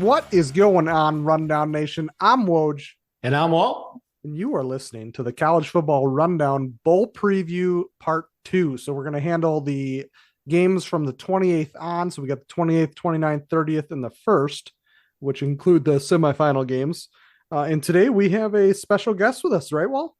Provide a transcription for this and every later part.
What is going on, Rundown Nation? I'm Woj. And I'm Walt. And you are listening to the College Football Rundown Bowl Preview Part 2. So we're going to handle the games from the 28th on. So we got the 28th, 29th, 30th, and the 1st, which include the semifinal games. And today we have a special guest with us, right, Walt?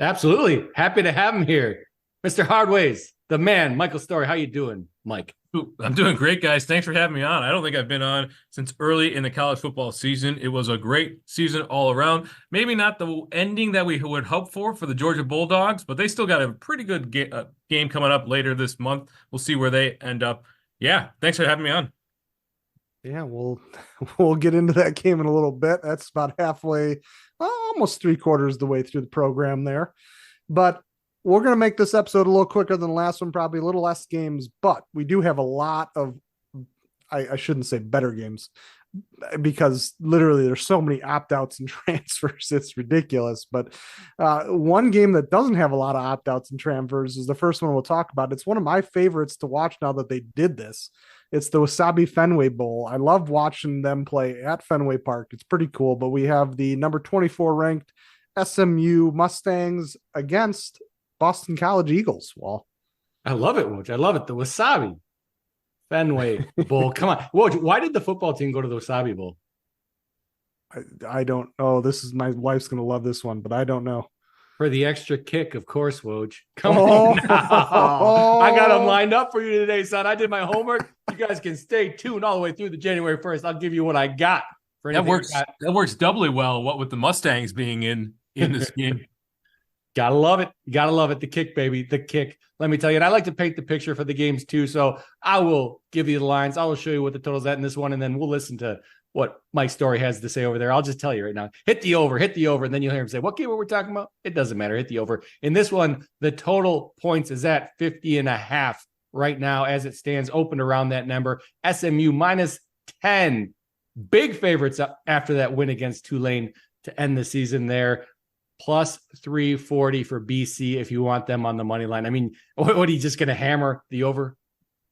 Absolutely. Happy to have him here. Mr. Hardways, the man, Michael Storey. How you doing, Mike? I'm doing great, guys. Thanks for having me on. I don't think I've been on since early in the college football season. It was a great season all around. Maybe not the ending that we would hope for the Georgia Bulldogs, but they still got a pretty good game coming up later this month. We'll see where they end up. Yeah, thanks for having me on. Yeah, we'll get into that game in a little bit. That's about halfway, almost 3/4 the way through the program there. But we're going to make this episode a little quicker than the last one, probably a little less games, but we do have a lot of, I shouldn't say better games, because literally there's so many opt-outs and transfers. It's ridiculous. But one game that doesn't have a lot of opt-outs and transfers is the first one we'll talk about. It's one of my favorites to watch now that they did this. It's the Wasabi Fenway Bowl. I love watching them play at Fenway Park. It's pretty cool. But we have the number 24 ranked SMU Mustangs against Boston College Eagles. Well, I love it, Woj. I love it. The Wasabi Fenway Bowl. Come on. Woj, why did the football team go to the Wasabi Bowl? I don't know. My wife's going to love this one, but I don't know. For the extra kick, of course, Woj. Come on now. I got them lined up for you today, son. I did my homework. You guys can stay tuned all the way through the January 1st. I'll give you what I got. That works doubly well, what with the Mustangs being in this game. Gotta love it. Gotta love it. The kick, baby. The kick. Let me tell you. And I like to paint the picture for the games too. So I will give you the lines. I will show you what the total's at in this one. And then we'll listen to what Mike Storey has to say over there. I'll just tell you right now. Hit the over. And then you'll hear him say, what game are we talking about? It doesn't matter. Hit the over. In this one, the total points is at 50.5 right now as it stands, opened around that number. SMU -10. Big favorites after that win against Tulane to end the season there. Plus 340 for BC if you want them on the money line. I mean, what are you just going to hammer the over,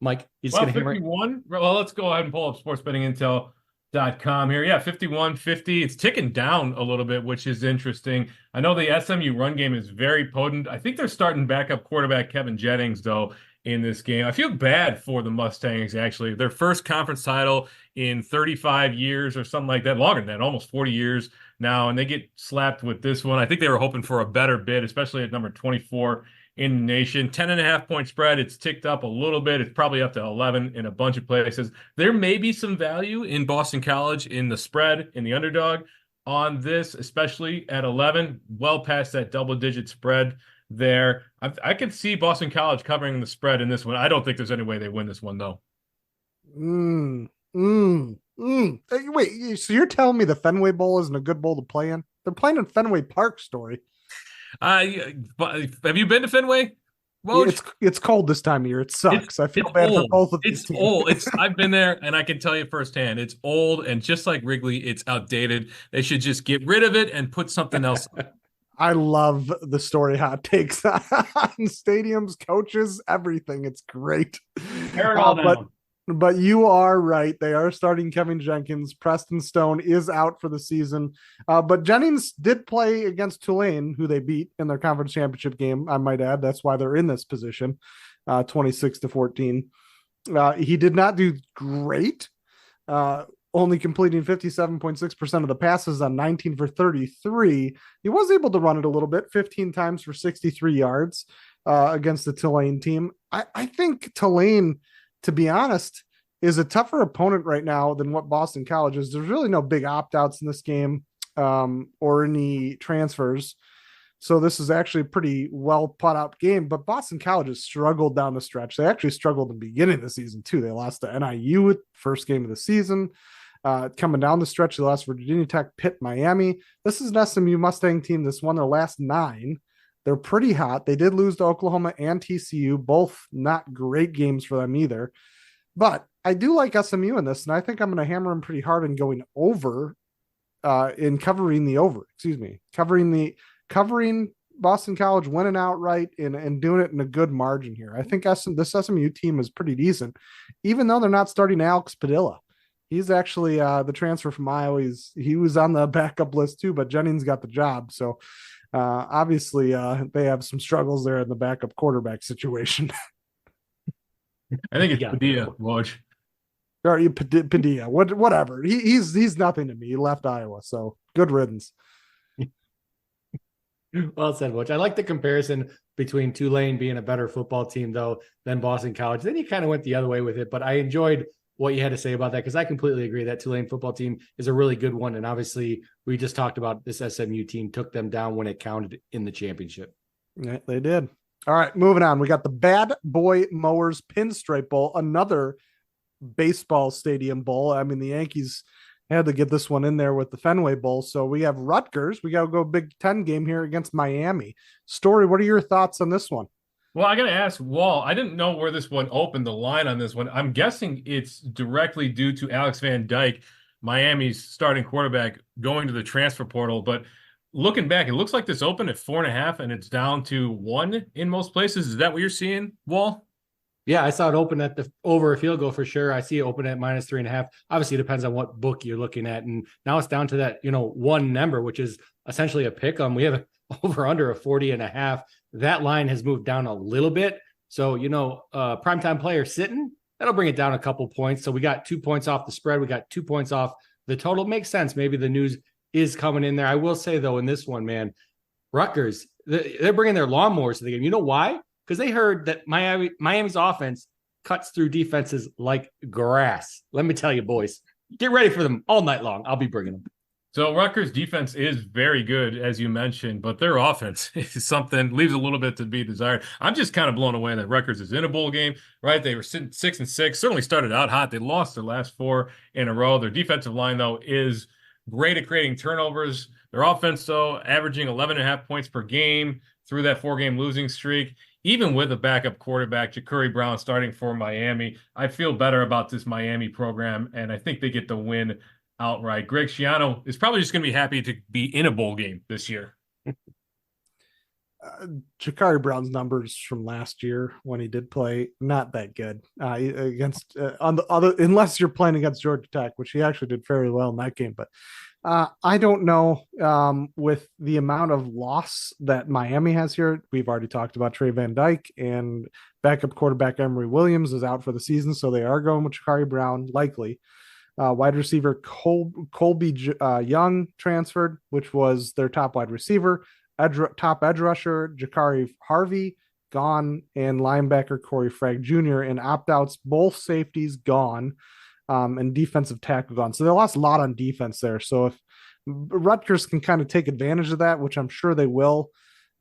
Mike? You just going to hammer 51? Well, let's go ahead and pull up sportsbettingintel.com here. Yeah, 51-50. It's ticking down a little bit, which is interesting. I know the SMU run game is very potent. I think they're starting backup quarterback Kevin Jennings, though, in this game. I feel bad for the Mustangs, actually. Their first conference title in 35 years or something like that, longer than that, almost 40 years now, and they get slapped with this one. I think they were hoping for a better bid, especially at number 24 in the nation. 10.5 point spread. It's ticked up a little bit. It's probably up to 11 in a bunch of places. There may be some value in Boston College in the spread, in the underdog on this, especially at 11, well past that double-digit spread there. I could see Boston College covering the spread in this one. I don't think there's any way they win this one, though. Hey, wait, so you're telling me the Fenway Bowl isn't a good bowl to play in? They're playing in Fenway Park, Storey. Have you been to Fenway? Well, it's cold this time of year. It sucks. I feel bad for both of these teams. Old. I've been there, and I can tell you firsthand, it's old, and just like Wrigley, it's outdated. They should just get rid of it and put something else on. I love the Storey hot takes on stadiums, coaches, everything. It's great. Tear it all down. But you are right. They are starting Kevin Jenkins. Preston Stone is out for the season. But Jennings did play against Tulane, who they beat in their conference championship game, I might add. That's why they're in this position, 26-14. He did not do great, only completing 57.6% of the passes on 19 for 33. He was able to run it a little bit, 15 times for 63 yards against the Tulane team. I think Tulane, to be honest, is a tougher opponent right now than what Boston College is. There's really no big opt-outs in this game or any transfers. So this is actually a pretty well put out game, but Boston College has struggled down the stretch. They actually struggled in the beginning of the season too. They lost to NIU first game of the season. Coming down the stretch, they lost Virginia Tech, Pitt, Miami. This is an SMU Mustang team that's won their last 9. They're pretty hot. They did lose to Oklahoma and TCU, both not great games for them either. But I do like SMU in this, and I think I'm going to hammer them pretty hard in going over, in covering the over. Covering Boston College, winning outright and doing it in a good margin here. I think this SMU team is pretty decent, even though they're not starting Alex Padilla. He's actually the transfer from Iowa. He was on the backup list too, but Jennings got the job. So obviously they have some struggles there in the backup quarterback situation. I think it's Yeah. Padilla, Woj. Or Padilla, whatever. He's nothing to me. He left Iowa, so good riddance. Well said, Butch. I like the comparison between Tulane being a better football team, though, than Boston College. Then you kind of went the other way with it, but I enjoyed what you had to say about that because I completely agree that Tulane football team is a really good one. And obviously, we just talked about this SMU team took them down when it counted in the championship. Yeah, they did. All right, moving on. We got the Bad Boy Mowers Pinstripe Bowl, another baseball stadium bowl. I mean, the Yankees had to get this one in there with the Fenway Bowl. So we have Rutgers. We got to go Big Ten game here against Miami. Story, what are your thoughts on this one? Well, I got to ask Wall. I didn't know where this one opened, the line on this one. I'm guessing it's directly due to Alex Van Dyke, Miami's starting quarterback, going to the transfer portal. But looking back, it looks like this opened at 4.5 and it's down to 1 in most places. Is that what you're seeing, Wall? Yeah, I saw it open at the over a field goal for sure. I see it open at -3.5. Obviously, it depends on what book you're looking at. And now it's down to that, one number, which is essentially a pick 'em. We have over under a 40.5. That line has moved down a little bit. So, primetime player sitting, that'll bring it down a couple points. So we got 2 points off the spread. We got 2 points off the total. Makes sense. Maybe the news is coming in there. I will say, though, in this one, man, Rutgers, they're bringing their lawnmowers to the game. You know why? Because they heard that Miami's offense cuts through defenses like grass. Let me tell you, boys, get ready for them all night long. I'll be bringing them. So Rutgers' defense is very good, as you mentioned, but their offense is leaves a little bit to be desired. I'm just kind of blown away that Rutgers is in a bowl game, right? They were sitting 6-6, certainly started out hot. They lost their last 4 in a row. Their defensive line, though, is great at creating turnovers. Their offense, though, averaging 11.5 points per game through that 4-game losing streak. Even with a backup quarterback, Ja'Cory Brown starting for Miami, I feel better about this Miami program, and I think they get the win outright. Greg Schiano is probably just going to be happy to be in a bowl game this year. Ja'Cory Brown's numbers from last year when he did play, not that good against on the other, unless you're playing against Georgia Tech, which he actually did fairly well in that game. But I don't know with the amount of loss that Miami has here. We've already talked about Trey Van Dyke, and backup quarterback Emory Williams is out for the season. So they are going with Ja'Cory Brown likely. Wide receiver Colby Young transferred, which was their top wide receiver. Top edge rusher Jakari Harvey gone, and linebacker Corey Frag Jr. and opt-outs, both safeties gone, and defensive tackle gone. So they lost a lot on defense there. So if Rutgers can kind of take advantage of that, which I'm sure they will,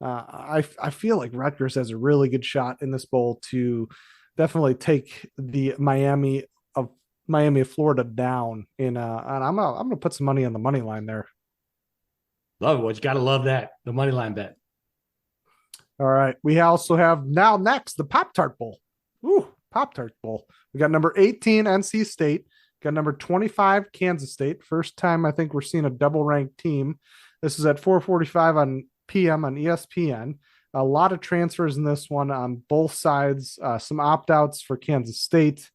I feel like Rutgers has a really good shot in this bowl to definitely take the Miami of Florida down and I'm gonna put some money on the money line there. Love it. Well, you got to love that. The money line bet. All right. We also have now next the Pop-Tart Bowl. Ooh, Pop-Tart Bowl. We got number 18, NC State. Got number 25, Kansas State. First time I think we're seeing a double-ranked team. This is at 4:45 p.m. on ESPN. A lot of transfers in this one on both sides. Some opt-outs for Kansas State.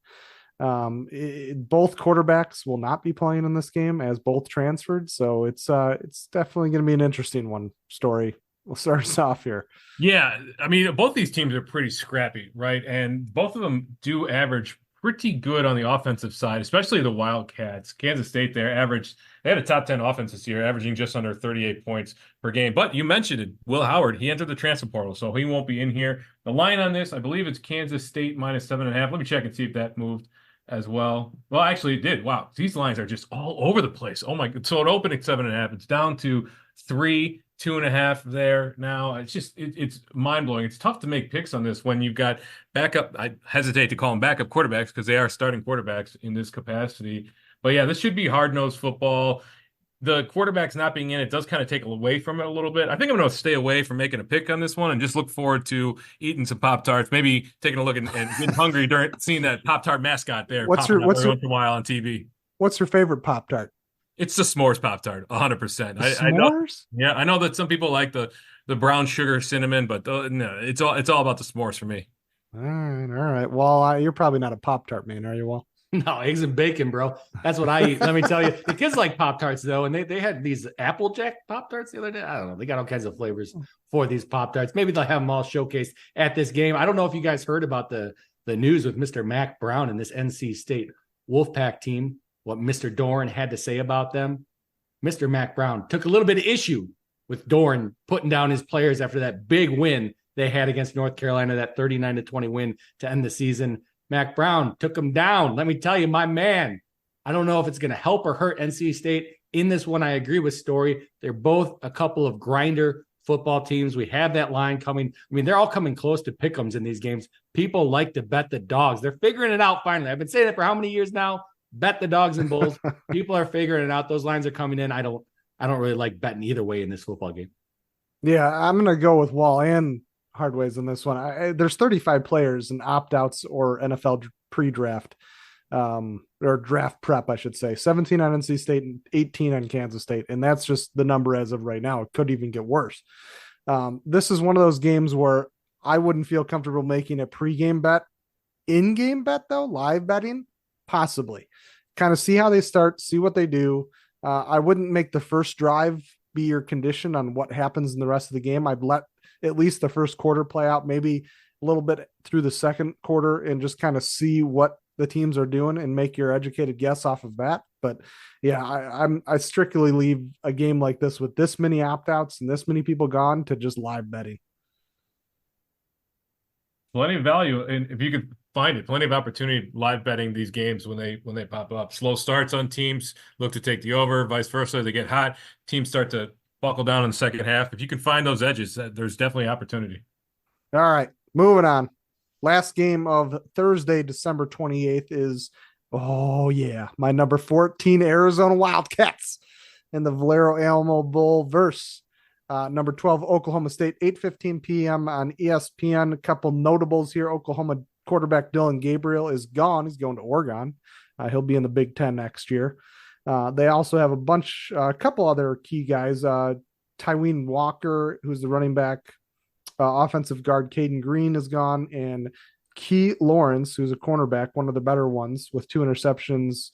Both quarterbacks will not be playing in this game as both transferred, so it's definitely going to be an interesting one. Story, we'll start us off here. Yeah, I mean, both these teams are pretty scrappy, right? And both of them do average pretty good on the offensive side, especially the Wildcats. Kansas State, they had a top 10 offense this year, averaging just under 38 points per game. But you mentioned it, Will Howard, he entered the transfer portal, so he won't be in here. The line on this, I believe it's Kansas State -7.5. Let me check and see if that moved as well. Well, actually it did. Wow. These lines are just all over the place. Oh my God. So it opened at 7.5. It's down to 3, 2.5 there now. It's just, it's mind blowing. It's tough to make picks on this when you've got backup. I hesitate to call them backup quarterbacks because they are starting quarterbacks in this capacity. But yeah, this should be hard-nosed football. The quarterbacks not being in it does kind of take away from it a little bit. I think I'm going to stay away from making a pick on this one and just look forward to eating some Pop-Tarts, maybe taking a look and getting hungry during seeing that Pop-Tart mascot there. What's your once in a while on TV? What's your favorite Pop-Tart? It's the s'mores Pop-Tart, 100%. I know. Yeah, I know that some people like the brown sugar cinnamon, but no, it's all about the s'mores for me. All right. Well, you're probably not a Pop-Tart man, are you? Well, No, eggs and bacon, bro. That's what I eat. Let me tell you. The kids like Pop-Tarts, though, and they had these Applejack Pop-Tarts the other day. I don't know. They got all kinds of flavors for these Pop-Tarts. Maybe they'll have them all showcased at this game. I don't know if you guys heard about the news with Mr. Mac Brown and this NC State Wolfpack team, what Mr. Doran had to say about them. Mr. Mac Brown took a little bit of issue with Doran putting down his players after that big win they had against North Carolina, that 39-20 win to end the season. Mac Brown took him down. Let me tell you, my man, I don't know if it's going to help or hurt NC State in this one. I agree with Storey. They're both a couple of grinder football teams. We have that line coming. I mean, they're all coming close to pick'ems in these games. People like to bet the dogs. They're figuring it out finally. I've been saying it for how many years now? Bet the dogs and bulls. People are figuring it out. Those lines are coming in. I don't really like betting either way in this football game. Yeah, I'm going to go with Wahl and Hardways in this one. There's 35 players in opt-outs or NFL pre-draft, or draft prep, I should say. 17 on NC State and 18 on Kansas State, and that's just the number as of right now. It could even get worse. This is one of those games where I wouldn't feel comfortable making a pre-game bet. In-game bet, though, live betting, possibly. Kind of see how they start, see what they do. I wouldn't make the first drive be your condition on what happens in the rest of the game. I'd let at least the first quarter play out, maybe a little bit through the second quarter, and just kind of see what the teams are doing and make your educated guess off of that. But yeah, I strictly leave a game like this with this many opt-outs and this many people gone to just live betting. Plenty of value, and if you could find it, plenty of opportunity live betting these games when they pop up. Slow starts on teams look to take the over, vice versa. They get hot, teams start to buckle down in the second half. If you can find those edges, there's definitely opportunity. All right, moving on. Last game of Thursday, December 28th is, my number 14 Arizona Wildcats in the Valero Alamo Bowl versus number 12 Oklahoma State, 8:15 p.m. on ESPN. A couple notables here. Oklahoma quarterback Dylan Gabriel is gone. He's going to Oregon. He'll be in the Big Ten next year. They also have a couple other key guys. Tyween Walker, who's the running back, offensive guard Caden Green is gone, and Key Lawrence, who's a cornerback, one of the better ones, with 2 interceptions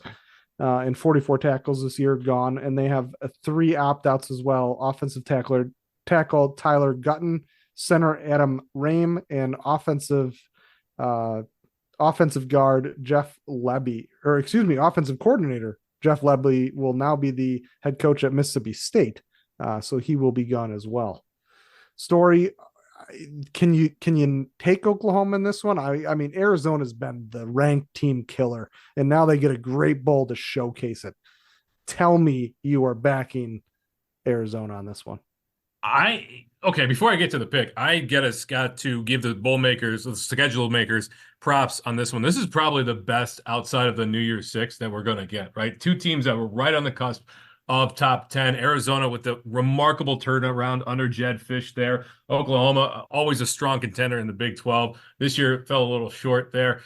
and 44 tackles this year, gone. And they have 3 opt-outs as well. Offensive tackle Tyler Gutton, center Adam Rame, and offensive guard Jeff Lebby, offensive coordinator Jeff Lebby will now be the head coach at Mississippi State. So he will be gone as well. Storey, can you take Oklahoma in this one? I mean, Arizona's been the ranked team killer, and now they get a great bowl to showcase it. Tell me you are backing Arizona on this one. Before I get to the pick, I got to give the bowl makers, the schedule makers, props on this one. This is probably the best outside of the New Year's Six that we're going to get, right? 2 teams that were right on the cusp of top 10. Arizona with the remarkable turnaround under Jed Fish there. Oklahoma, always a strong contender in the Big 12. This year fell a little short there.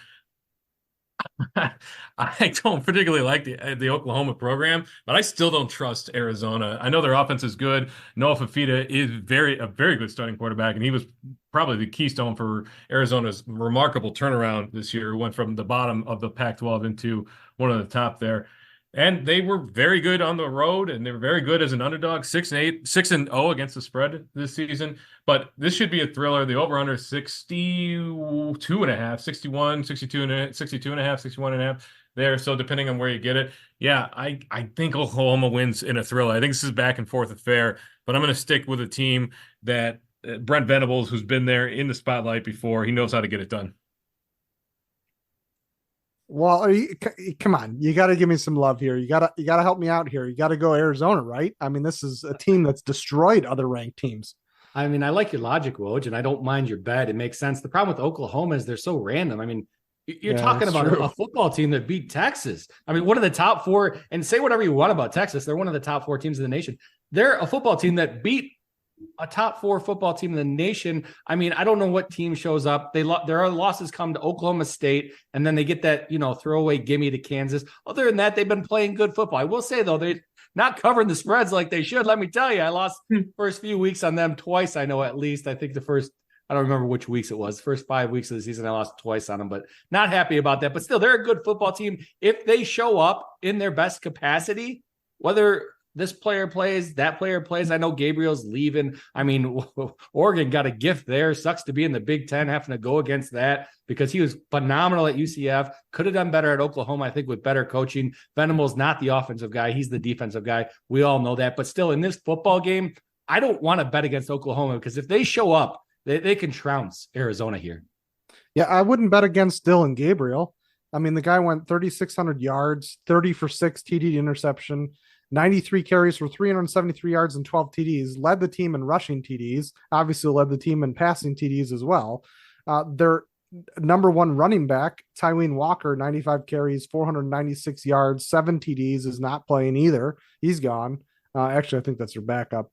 I don't particularly like the Oklahoma program, but I still don't trust Arizona. I know their offense is good. Noah Fafita is a very good starting quarterback, and he was probably the keystone for Arizona's remarkable turnaround this year. Who went from the bottom of the Pac-12 into one of the top there. And they were very good on the road, and they were very good as an underdog, 6-0 against the spread this season. But this should be a thriller. The over-under 62.5, 61, 62.5, 61.5 there. So depending on where you get it, yeah, I think Oklahoma wins in a thriller. I think this is back and forth affair, but I'm going to stick with a team that Brent Venables, who's been there in the spotlight before, he knows how to get it done. Well, come on, you got to give me some love here. You got to help me out here. You got to go Arizona, right? I mean, this is a team that's destroyed other ranked teams. I mean, I like your logic, Woj, and I don't mind your bet. It makes sense. The problem with Oklahoma is they're so random. I mean, you're talking about a football team that beat Texas. I mean, one of the top 4, and say whatever you want about Texas, they're one of the top 4 teams in the nation. They're a football team that beat a top 4 football team in the nation. I mean, I don't know what team shows up. There are losses come to Oklahoma State, and then they get that, throwaway gimme to Kansas. Other than that, they've been playing good football. I will say, though, they're not covering the spreads like they should. Let me tell you, I lost first few weeks on them twice. I know at least. I think the first I don't remember which weeks it was. First 5 weeks of the season, I lost twice on them, but not happy about that. But still, they're a good football team. If they show up in their best capacity, whether this player plays, that player plays. I know Gabriel's leaving. I mean, Oregon got a gift there. Sucks to be in the Big Ten, having to go against that because he was phenomenal at UCF. Could have done better at Oklahoma, I think, with better coaching. Venables not the offensive guy. He's the defensive guy. We all know that. But still, in this football game, I don't want to bet against Oklahoma because if they show up, they can trounce Arizona here. Yeah, I wouldn't bet against Dylan Gabriel. I mean, the guy went 3,600 yards, 30 for 6 TD interception, 93 carries for 373 yards and 12 TDs, led the team in rushing TDs, obviously led the team in passing TDs as well. Their number one running back, Tyween Walker, 95 carries, 496 yards, 7 TDs, is not playing either. He's gone. Actually, I think that's their backup.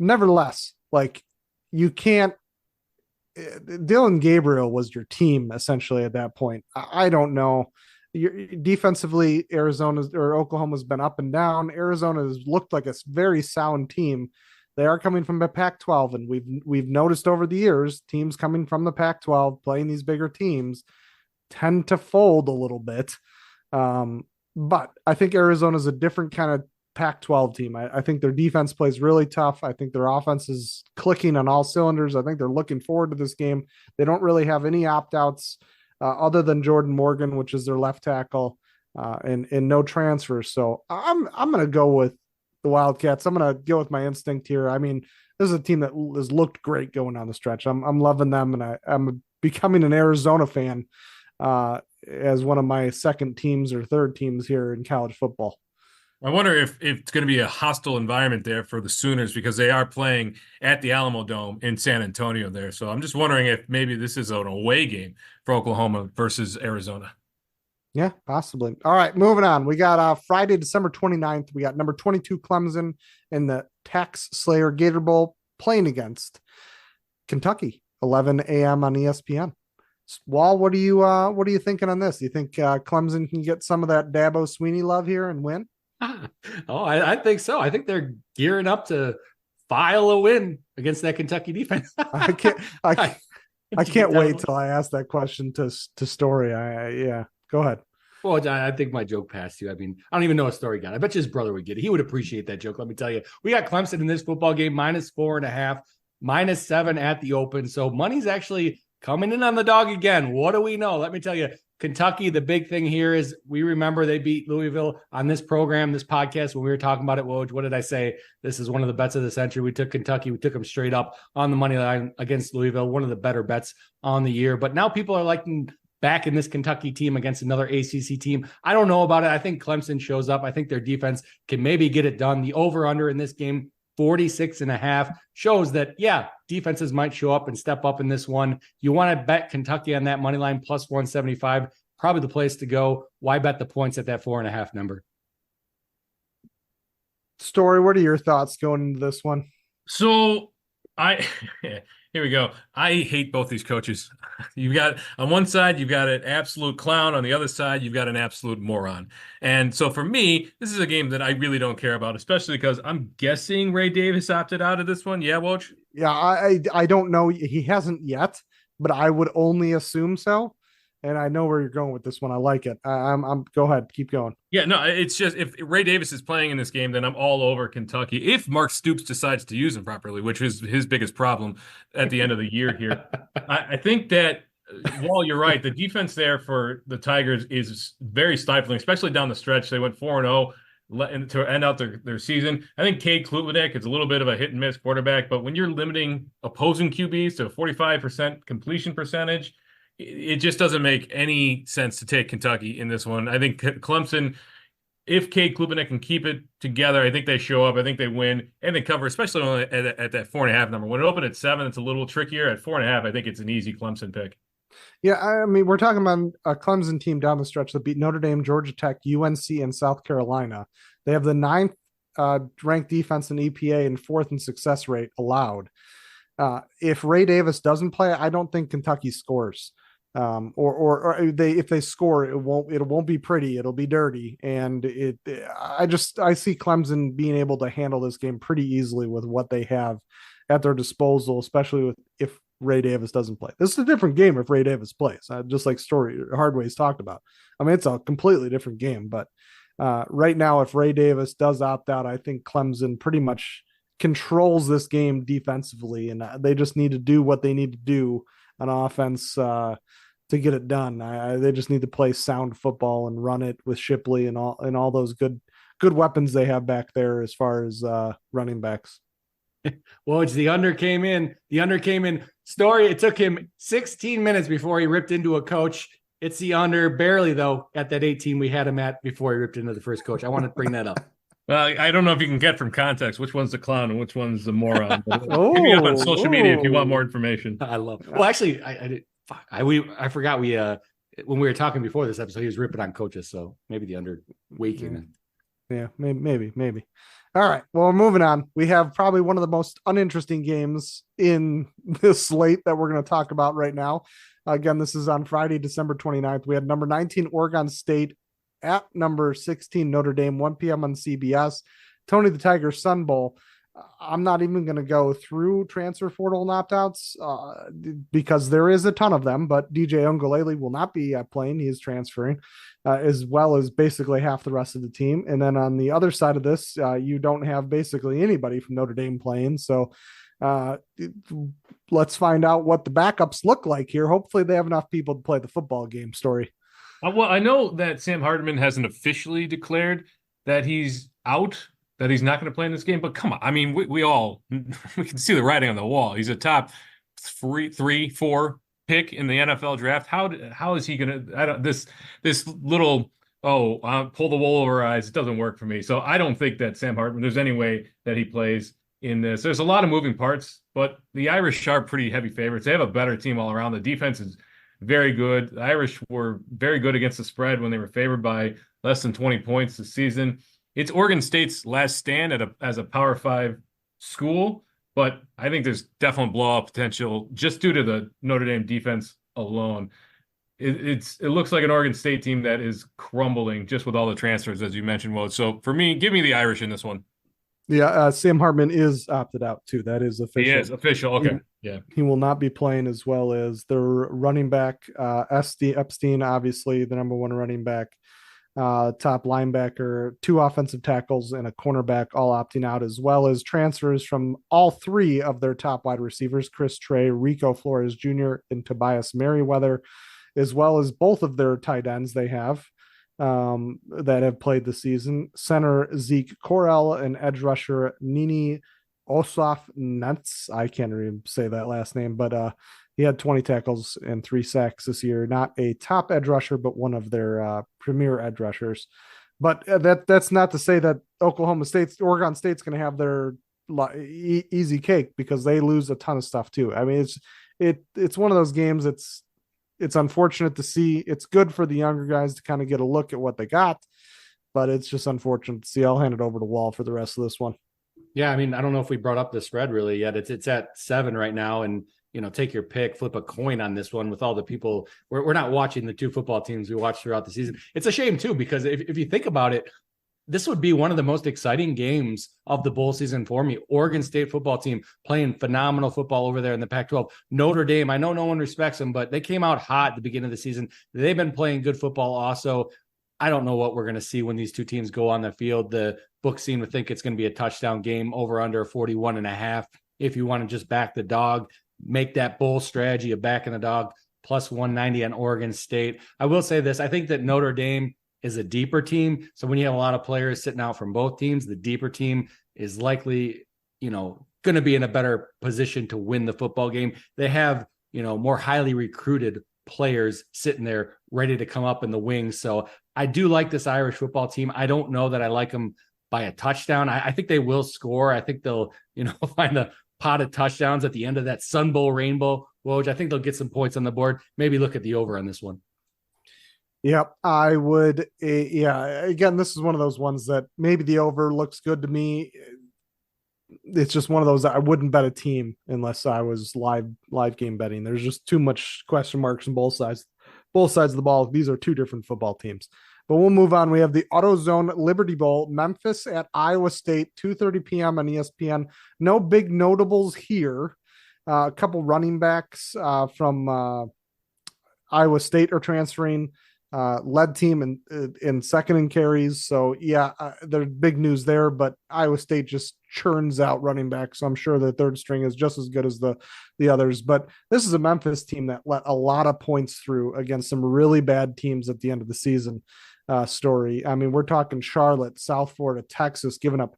Nevertheless, like, you can't. Dylan Gabriel was your team essentially at that point. I don't know. Defensively, Oklahoma's been up and down. Arizona has looked like a very sound team. They are coming from the Pac-12, and we've noticed over the years teams coming from the Pac-12 playing these bigger teams tend to fold a little bit. But I think Arizona's a different kind of Pac-12 team. I think their defense plays really tough. I think their offense is clicking on all cylinders. I think they're looking forward to this game. They don't really have any opt-outs other than Jordan Morgan, which is their left tackle, and no transfers. So I'm going to go with the Wildcats. I'm going to go with my instinct here. I mean, this is a team that has looked great going on the stretch. I'm loving them, and I'm becoming an Arizona fan as one of my second teams or third teams here in college football. I wonder if it's going to be a hostile environment there for the Sooners because they are playing at the Alamo Dome in San Antonio there. So I'm just wondering if maybe this is an away game for Oklahoma versus Arizona. Yeah, possibly. All right, moving on. We got Friday, December 29th. We got number 22 Clemson in the Tax Slayer Gator Bowl playing against Kentucky, 11 a.m. on ESPN. Wall, what are you thinking on this? Do you think Clemson can get some of that Dabo Sweeney love here and win? Oh, I think so. I think they're gearing up to file a win against that Kentucky defense. I can't wait till I ask that question to Storey. Yeah, go ahead. Well, John, I think my joke passed you. I mean, I don't even know what Storey got. I bet you his brother would get it. He would appreciate that joke. Let me tell you, we got Clemson in this football game -4.5, -7 at the open. So money's actually coming in on the dog again. What do we know? Let me tell you. Kentucky, the big thing here is we remember they beat Louisville on this program, this podcast, when we were talking about it. Woj, what did I say? This is one of the bets of the century. We took Kentucky. We took them straight up on the money line against Louisville, one of the better bets on the year. But now people are liking back in this Kentucky team against another ACC team. I don't know about it. I think Clemson shows up. I think their defense can maybe get it done. The over-under in this game, 46.5, shows that, yeah, defenses might show up and step up in this one. You want to bet Kentucky on that money line +175, probably the place to go. Why bet the points at that 4.5 number? Storey, what are your thoughts going into this one? So here we go. I hate both these coaches. You've got on one side, you've got an absolute clown. On the other side, you've got an absolute moron. And so for me, this is a game that I really don't care about, especially because I'm guessing Ray Davis opted out of this one. Yeah, Woj? Yeah, I don't know. He hasn't yet, but I would only assume so. And I know where you're going with this one. I like it. I'm go ahead, keep going. Yeah, no, it's just if Ray Davis is playing in this game, then I'm all over Kentucky. If Mark Stoops decides to use him properly, which is his biggest problem at the end of the year here, I think that while you're right, the defense there for the Tigers is very stifling, especially down the stretch. They went 4-0 to end out their season. I think Cade Klubnik is a little bit of a hit and miss quarterback, but when you're limiting opposing QBs to a 45% completion percentage, it just doesn't make any sense to take Kentucky in this one. I think Clemson, if Cade Klubnik can keep it together, I think they show up. I think they win and they cover, especially at that 4.5 number. When it opened at 7, it's a little trickier. At 4.5, I think it's an easy Clemson pick. Yeah, I mean, we're talking about a Clemson team down the stretch that beat Notre Dame, Georgia Tech, UNC, and South Carolina. They have the 9th ranked defense in EPA and 4th in success rate allowed. If Ray Davis doesn't play, I don't think Kentucky scores. If they score, it won't be pretty. It'll be dirty. And I see Clemson being able to handle this game pretty easily with what they have at their disposal, especially if Ray Davis doesn't play. This is a different game if Ray Davis plays, just like Hardway's talked about. I mean, it's a completely different game, but right now, if Ray Davis does opt out, I think Clemson pretty much controls this game defensively, and they just need to do what they need to do on offense to get it done. They just need to play sound football and run it with Shipley and all those good weapons they have back there as far as running backs. Woj, the under came in. Story, it took him 16 minutes before he ripped into a coach. It's the under, barely though, at that 18 we had him at before he ripped into the first coach. I want to bring that up. Well, I don't know if you can get from context which one's the clown and which one's the moron. Hit me up on social media if you want more information. I love it. Well, actually, I forgot we when we were talking before this episode, he was ripping on coaches, so maybe the under waking. Yeah, maybe. All right. Well, we're moving on. We have probably one of the most uninteresting games in this slate that we're going to talk about right now. Again, this is on Friday, December 29th. We had number 19 Oregon State at number 16 Notre Dame, 1 p.m. on CBS. Tony the Tiger Sun Bowl. I'm not even going to go through transfer portal and opt-outs because there is a ton of them, but DJ Ungulele will not be playing. He is transferring, as well as basically half the rest of the team. And then on the other side of this, you don't have basically anybody from Notre Dame playing. So let's find out what the backups look like here. Hopefully they have enough people to play the football game. Story. Well, I know that Sam Hartman hasn't officially declared that he's out, that he's not going to play in this game, but come on. I mean, we can see the writing on the wall. He's a top 3-4 pick in the NFL draft. How is he going to, this little, pull the wool over our eyes. It doesn't work for me. So I don't think that Sam Hartman, there's any way that he plays in this. There's a lot of moving parts, but the Irish are pretty heavy favorites. They have a better team all around. The defense is very good. The Irish were very good against the spread when they were favored by less than 20 points this season. It's Oregon State's last stand as a Power 5 school, but I think there's definite blowout potential just due to the Notre Dame defense alone. It looks like an Oregon State team that is crumbling just with all the transfers, as you mentioned, Woj. So for me, give me the Irish in this one. Yeah, Sam Hartman is opted out too. That is official. He is official. Okay. Yeah. He will not be playing, as well as their running back, Epstein, obviously the number one running back. Top linebacker, 2 offensive tackles, and a cornerback all opting out, as well as transfers from all 3 of their top wide receivers, Chris Trey, Rico Flores Jr., and Tobias Merriweather, as well as both of their tight ends they have that have played the season. Center Zeke Correll and edge rusher Nini Osaf Nets. I can't even say that last name, but he had 20 tackles and 3 sacks this year. Not a top edge rusher, but one of their premier edge rushers. But that's not to say that Oregon State's going to have their easy cake, because they lose a ton of stuff too. I mean, it's one of those games. It's unfortunate to see. It's good for the younger guys to kind of get a look at what they got, but it's just unfortunate to see. I'll hand it over to Wall for the rest of this one. Yeah, I mean, I don't know if we brought up the spread really yet. It's at 7 right now, and take your pick, flip a coin on this one with all the people. We're not watching the 2 football teams we watch throughout the season. It's a shame too, because if you think about it, this would be one of the most exciting games of the bowl season for me. Oregon State football team playing phenomenal football over there in the Pac-12. Notre Dame, I know no one respects them, but they came out hot at the beginning of the season. They've been playing good football also. I don't know what we're going to see when these 2 teams go on the field. The book scene would think it's going to be a touchdown game, over under 41.5. If you want to just back the dog, make that bowl strategy of backing the dog, plus 190 on Oregon State. I will say this. I think that Notre Dame is a deeper team. So when you have a lot of players sitting out from both teams, the deeper team is likely, going to be in a better position to win the football game. They have, more highly recruited players sitting there ready to come up in the wings. So I do like this Irish football team. I don't know that I like them by a touchdown. I think they will score. I think they'll, find the pot of touchdowns at the end of that Sun Bowl rainbow. Woj, I think they'll get some points on the board. Maybe look at the over on this one. Yep, I would. Again, this is one of those ones that maybe the over looks good to me. It's just one of those that I wouldn't bet a team unless I was live game betting. There's just too much question marks on both sides of the ball. These are 2 different football teams. But we'll move on. We have the AutoZone Liberty Bowl, Memphis at Iowa State, 2:30 p.m. on ESPN. No big notables here. A couple running backs from Iowa State are transferring. Led team in second in carries. So yeah, there's big news there, but Iowa State just churns out running backs. So I'm sure the third string is just as good as the others. But this is a Memphis team that let a lot of points through against some really bad teams at the end of the season. Story. I mean, we're talking Charlotte, South Florida, Texas, giving up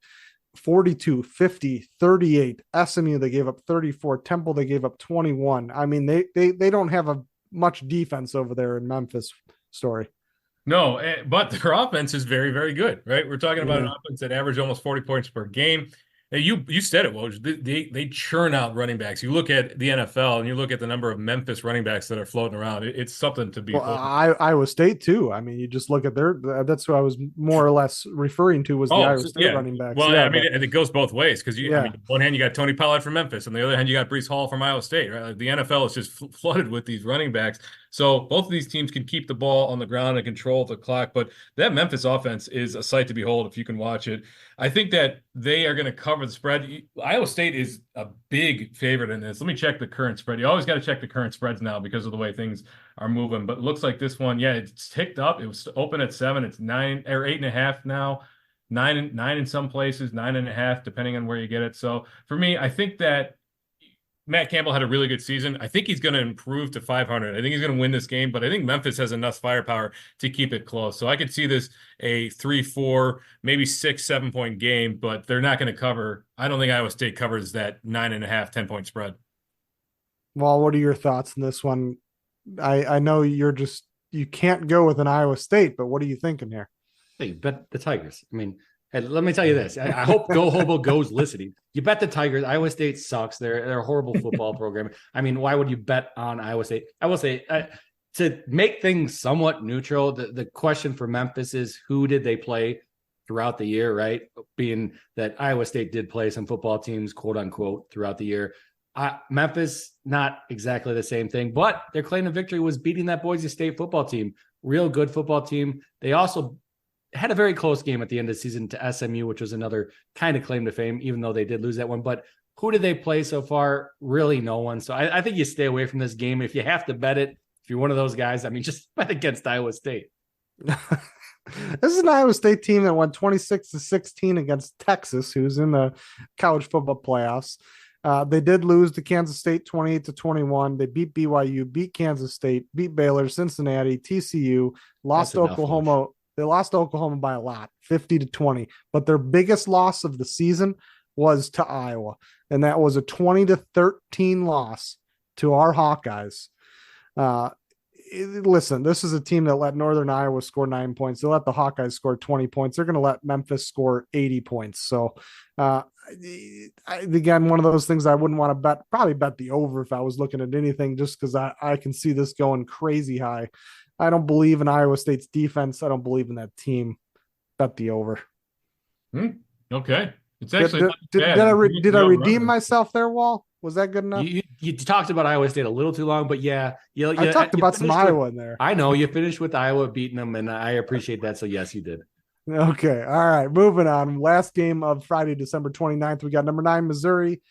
42, 50, 38. SMU, they gave up 34. Temple, they gave up 21. I mean, they don't have a much defense over there in Memphis. Story. No, but their offense is very, very good, right? We're talking about an offense that averaged almost 40 points per game. You said it, Woj. They churn out running backs. You look at the NFL and you look at the number of Memphis running backs that are floating around. It's something to be. Well, Iowa State too. I mean, you just look at that's what I was more or less referring to was the Iowa State running backs. Well, I mean, it goes both ways because I mean, on one hand you got Tony Pollard from Memphis, and on the other hand you got Breece Hall from Iowa State. Right? Like the NFL is just flooded with these running backs. So both of these teams can keep the ball on the ground and control the clock. But that Memphis offense is a sight to behold if you can watch it. I think that they are going to cover the spread. Iowa State is a big favorite in this. Let me check the current spread. You always got to check the current spreads now because of the way things are moving. But it looks like this one, it's ticked up. It was open at 7. It's 9 or 8.5 now. 9 in some places, 9.5 depending on where you get it. So for me, I think that Matt Campbell had a really good season. I think he's going to improve to 500. I think he's going to win this game, but I think Memphis has enough firepower to keep it close. So I could see this a 3-4, maybe 6-7 point game, but they're not going to cover. I don't think Iowa State covers that 9.5, 10-point spread. Well, what are your thoughts on this one? I know you can't go with an Iowa State, but what are you thinking here? Hey, bet the Tigers. I mean, let me tell you this. I hope Go Hobo Go's listening. You bet the Tigers. Iowa State sucks. They're a horrible football program. I mean, why would you bet on Iowa State? I will say to make things somewhat neutral, the question for Memphis is who did they play throughout the year, right? Being that Iowa State did play some football teams, quote unquote, throughout the year. Memphis, not exactly the same thing, but their claim to victory was beating that Boise State football team. Real good football team. They also had a very close game at the end of the season to SMU, which was another kind of claim to fame, even though they did lose that one. But who did they play so far? Really no one. So I think you stay away from this game. If you have to bet it, if you're one of those guys, I mean, just bet against Iowa State. This is an Iowa State team that won 26-16 against Texas, who's in the college football playoffs. They did lose to Kansas State 28-21. They beat BYU, beat Kansas State, beat Baylor, Cincinnati, TCU, lost to Oklahoma. They lost to Oklahoma by a lot, 50-20. But their biggest loss of the season was to Iowa, and that was a 20-13 loss to our Hawkeyes. Listen, this is a team that let Northern Iowa score 9 points. They let the Hawkeyes score 20 points. They're going to let Memphis score 80 points. So, again, one of those things I wouldn't want to probably bet the over if I was looking at anything, just because I can see this going crazy high. I don't believe in Iowa State's defense. I don't believe in that team. Bet the over. Okay. It's actually did I redeem myself there, Wall? Was that good enough? You talked about Iowa State a little too long, but yeah. I talked about some Iowa in there. I know. You finished with Iowa beating them, and I appreciate that. So, yes, you did. Okay. All right. Moving on. Last game of Friday, December 29th. We got number 9, Missouri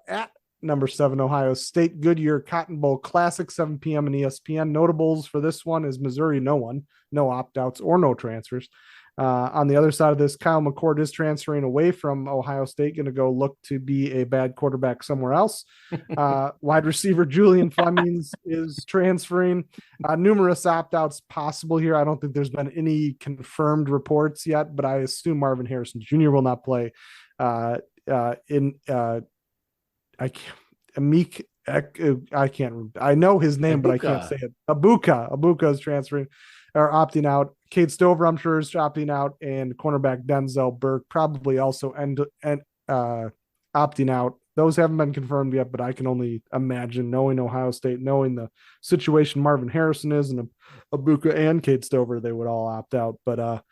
at number 7, Ohio State. Goodyear Cotton Bowl Classic, 7 p.m. on ESPN. Notables for this one is Missouri, no opt-outs or no transfers. On the other side of this, Kyle McCord is transferring away from Ohio State, going to go look to be a bad quarterback somewhere else. Wide receiver Julian Flemings is transferring. Numerous opt-outs possible here. I don't think there's been any confirmed reports yet, but I assume Marvin Harrison Jr. will not play. I know his name, but I can't say it. Abuka is transferring or opting out. Cade Stover, I'm sure, is opting out, and cornerback Denzel Burke probably also opting out. Those haven't been confirmed yet, but I can only imagine, knowing Ohio State, knowing the situation Marvin Harrison is, and Abuka and Cade Stover, they would all opt out. But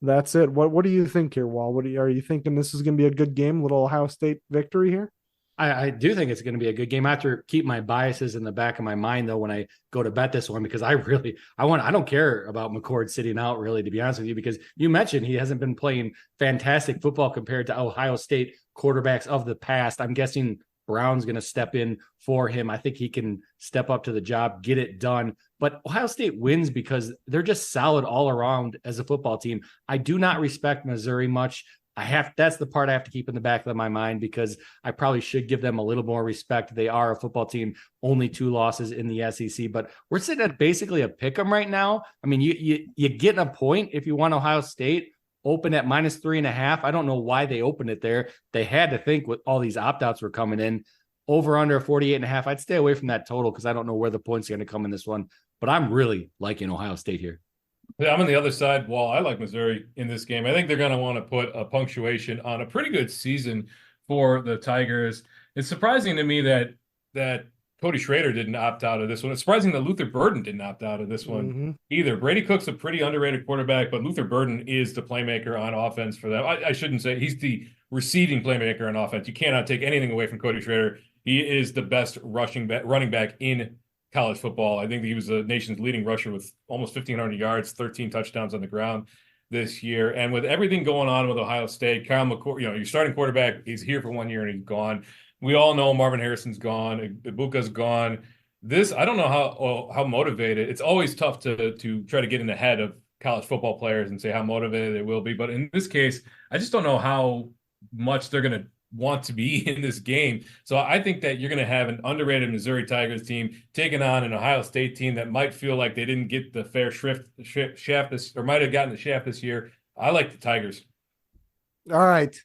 that's it. What do you think here, Wall? Are you thinking this is going to be a good game, little Ohio State victory here? I do think it's going to be a good game. I have to keep my biases in the back of my mind, though, when I go to bet this one, because I don't care about McCord sitting out, really, to be honest with you, because you mentioned he hasn't been playing fantastic football compared to Ohio State quarterbacks of the past. I'm guessing Brown's going to step in for him. I think he can step up to the job, get it done. But Ohio State wins because they're just solid all around as a football team. I do not respect Missouri much. That's the part I have to keep in the back of my mind, because I probably should give them a little more respect. They are a football team, only 2 losses in the SEC, but we're sitting at basically a pick 'em right now. I mean, you get a point if you want Ohio State. Open at -3.5. I don't know why they opened it there. They had to think with all these opt-outs were coming in. Over under 48.5. I'd stay away from that total because I don't know where the points are going to come in this one. But I'm really liking Ohio State here. Yeah, I'm on the other side. While I like Missouri in this game, I think they're going to want to put a punctuation on a pretty good season for the Tigers. It's surprising to me that Cody Schrader didn't opt out of this one. It's surprising that Luther Burden didn't opt out of this one either. Brady Cook's a pretty underrated quarterback, but Luther Burden is the playmaker on offense for them. I shouldn't say he's the receiving playmaker on offense. You cannot take anything away from Cody Schrader. He is the best running back in college football. I think he was the nation's leading rusher with almost 1,500 yards, 13 touchdowns on the ground this year. And with everything going on with Ohio State, Kyle McCord, your starting quarterback, he's here for 1 year and he's gone. We all know Marvin Harrison's gone. Ibuka's gone. I don't know how motivated. It's always tough to try to get in the head of college football players and say how motivated they will be. But in this case, I just don't know how much they're going to want to be in this game. So I think that you're going to have an underrated Missouri Tigers team taking on an Ohio State team that might feel like they didn't get the fair shaft this, or might have gotten the shaft this year. I like the Tigers. All right.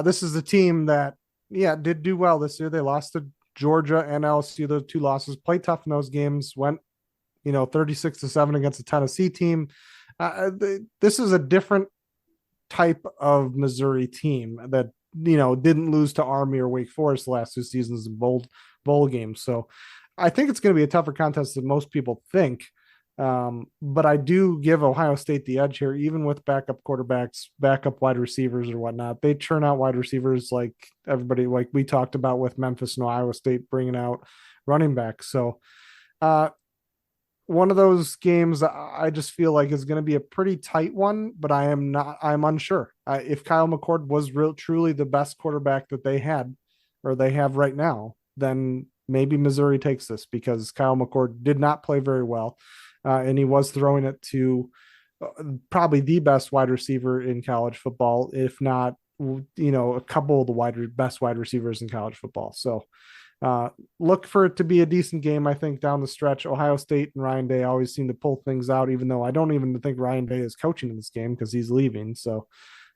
This is the team that, did do well this year. They lost to Georgia and LSU, those 2 losses. Played tough in those games. Went, 36-7 against the Tennessee team. This is a different type of Missouri team that, didn't lose to Army or Wake Forest the last 2 seasons in bowl games. So I think it's going to be a tougher contest than most people think. But I do give Ohio State the edge here, even with backup quarterbacks, backup wide receivers or whatnot. They churn out wide receivers like everybody, like we talked about with Memphis and Iowa State bringing out running backs. So one of those games I just feel like is going to be a pretty tight one, but I'm unsure. If Kyle McCord was truly the best quarterback that they had, or they have right now, then maybe Missouri takes this, because Kyle McCord did not play very well. And he was throwing it to probably the best wide receiver in college football, if not, a couple of the best wide receivers in college football. So look for it to be a decent game, I think, down the stretch. Ohio State and Ryan Day always seem to pull things out, even though I don't even think Ryan Day is coaching in this game because he's leaving. So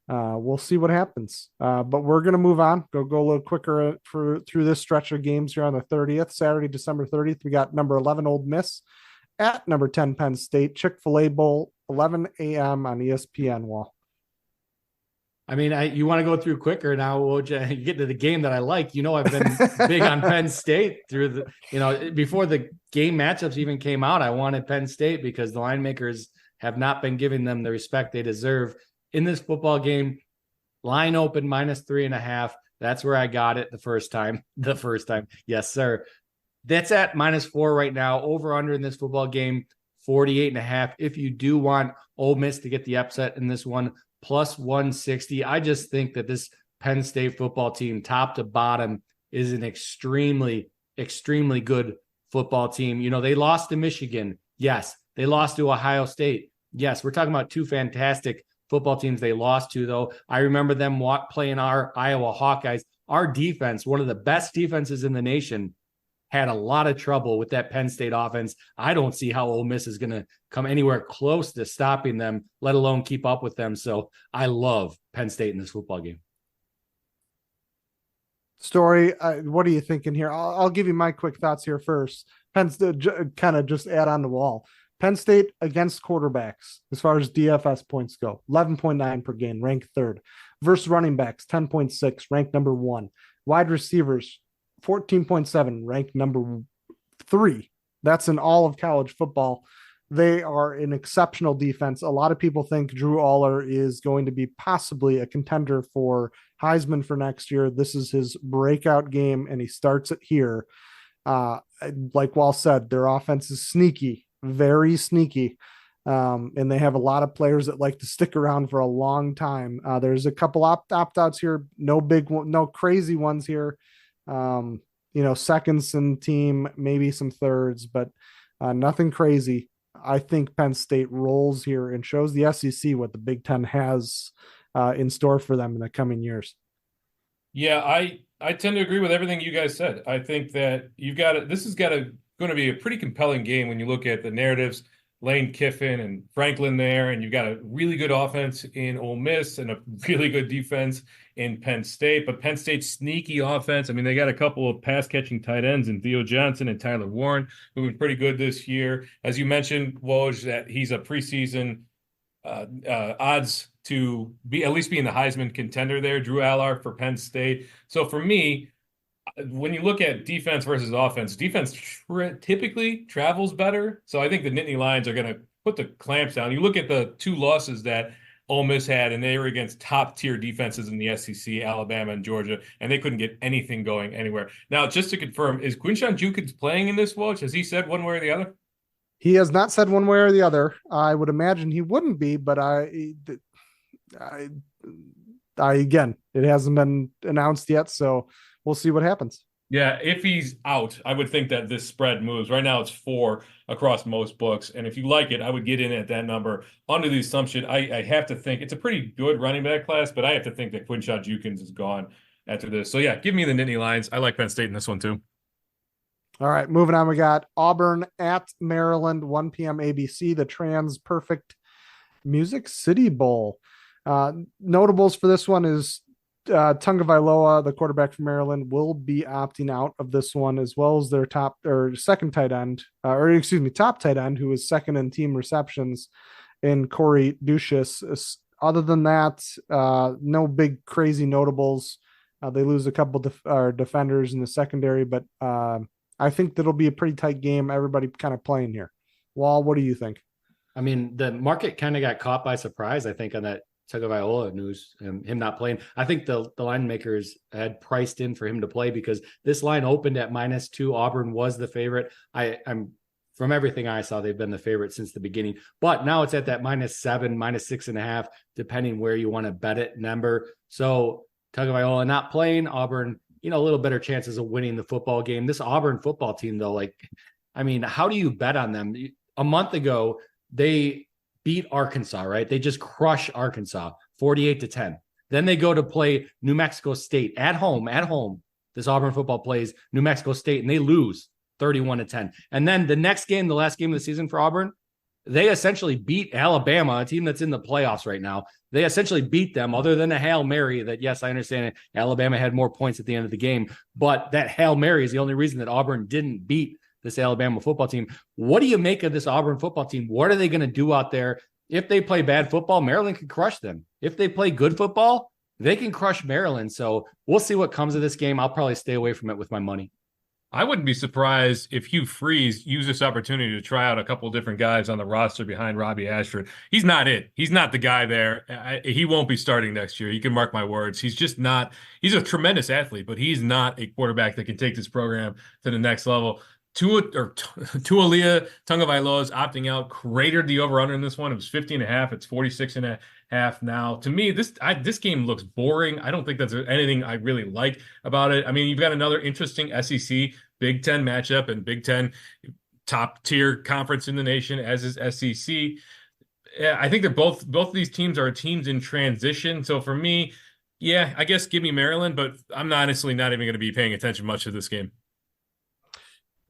we'll see what happens. But we're going to move on, go a little quicker through this stretch of games here on the 30th, Saturday, December 30th. We got number 11 Ole Miss at number 10 Penn State, Chick-fil-A Bowl, 11 a.m. on ESPN. Wall. I mean, you want to go through quicker now, Woj, you get to the game that I like. I've been big on Penn State through before the game matchups even came out. I wanted Penn State because the line makers have not been giving them the respect they deserve in this football game. Line open -3.5. That's where I got it the first time. Yes, sir. That's at -4 right now. Over under in this football game, 48.5. If you do want Ole Miss to get the upset in this one, +160. I just think that this Penn State football team, top to bottom, is an extremely, extremely good football team. They lost to Michigan. Yes. They lost to Ohio State. Yes. We're talking about 2 fantastic football teams they lost to, though. I remember them playing our Iowa Hawkeyes. Our defense, one of the best defenses in the nation, had a lot of trouble with that Penn State offense. I don't see how Ole Miss is going to come anywhere close to stopping them, let alone keep up with them. So I love Penn State in this football game. Storey, what are you thinking here? I'll give you my quick thoughts here first. Penn State, kind of just add on the wall. Penn State against quarterbacks, as far as DFS points go, 11.9 per game, ranked 3rd. Versus running backs, 10.6, ranked number 1. Wide receivers, 14.7, ranked number 3. That's in all of college football. They are an exceptional defense. A lot of people think Drew Aller is going to be possibly a contender for Heisman for next year. This is his breakout game, and he starts it here. Like Wahl said, their offense is sneaky, very sneaky. And they have a lot of players that like to stick around for a long time. There's a couple opt-outs here. No crazy ones here. seconds in team, maybe some thirds, but nothing crazy. I think Penn State rolls here and shows the SEC what the Big Ten has in store for them in the coming years. Yeah, I tend to agree with everything you guys said. I think that this is going to be a pretty compelling game when you look at the narratives. Lane Kiffin and Franklin there, and you've got a really good offense in Ole Miss and a really good defense in Penn State. But Penn State's sneaky offense, I mean, they got a couple of pass-catching tight ends in Theo Johnson and Tyler Warren, who've been pretty good this year. As you mentioned, Woj, that he's a preseason odds to at least be in the Heisman contender there. Drew Allard for Penn State. So for me, when you look at defense versus offense, defense typically travels better. So I think the Nittany Lions are going to put the clamps down. You look at the two losses that Ole Miss had, and they were against top-tier defenses in the SEC, Alabama and Georgia, and they couldn't get anything going anywhere. Now, just to confirm, is Quinshon Judkins playing in this, Woj? Has he said one way or the other? He has not said one way or the other. I would imagine he wouldn't be, but again, it hasn't been announced yet, so we'll see what happens. Yeah, if he's out, I would think that this spread moves. Right now it's 4 across most books. And if you like it, I would get in at that number under the assumption I have to think it's a pretty good running back class, but I have to think that Quinshon Judkins is gone after this. So yeah, give me the Nittany Lions. I like Penn State in this one too. All right, moving on. We got Auburn at Maryland, 1 p.m. ABC, the Trans Perfect Music City Bowl. Notables for this one is Tunga Vailoa, the quarterback from Maryland, will be opting out of this one, as well as their top tight end, who is second in team receptions in Corey Duchess. Other than that, no big crazy notables. They lose a couple defenders in the secondary, but I think that'll be a pretty tight game. Everybody kind of playing here. Wahl, what do you think? I mean, the market kind of got caught by surprise, I think, on that Tagovailoa news, him not playing. I think the line makers had priced in for him to play because this line opened at -2. Auburn was the favorite. I'm from everything I saw, they've been the favorite since the beginning. But now it's at that -7, -6.5, depending where you want to bet it number. So Tagovailoa not playing, Auburn, a little better chances of winning the football game. This Auburn football team, though, how do you bet on them? A month ago, they beat Arkansas, right? They just crush Arkansas 48-10. Then they go to play New Mexico State at home. This Auburn football plays New Mexico State and they lose 31-10. And then the next game, the last game of the season for Auburn, they essentially beat Alabama, a team that's in the playoffs right now. They essentially beat them, other than a Hail Mary that, yes, I understand it. Alabama had more points at the end of the game, but that Hail Mary is the only reason that Auburn didn't beat this Alabama football team. What do you make of this Auburn football team? What are they going to do out there? If they play bad football, Maryland can crush them. If they play good football, they can crush Maryland. So we'll see what comes of this game. I'll probably stay away from it with my money. I wouldn't be surprised if Hugh Freeze used this opportunity to try out a couple of different guys on the roster behind Robbie Ashford. He's not it. He's not the guy there. He won't be starting next year. You can mark my words. He's just not. He's a tremendous athlete, but he's not a quarterback that can take this program to the next level. Tualia Tagovailoa is opting out, cratered the over-under in this one. It was 50.5. It's 46.5 now. To me, this game looks boring. I don't think that's anything I really like about it. I mean, you've got another interesting SEC Big Ten matchup and Big Ten top-tier conference in the nation, as is SEC. I think they're both of these teams are teams in transition. So for me, yeah, I guess give me Maryland, but I'm honestly not even going to be paying attention much to this game.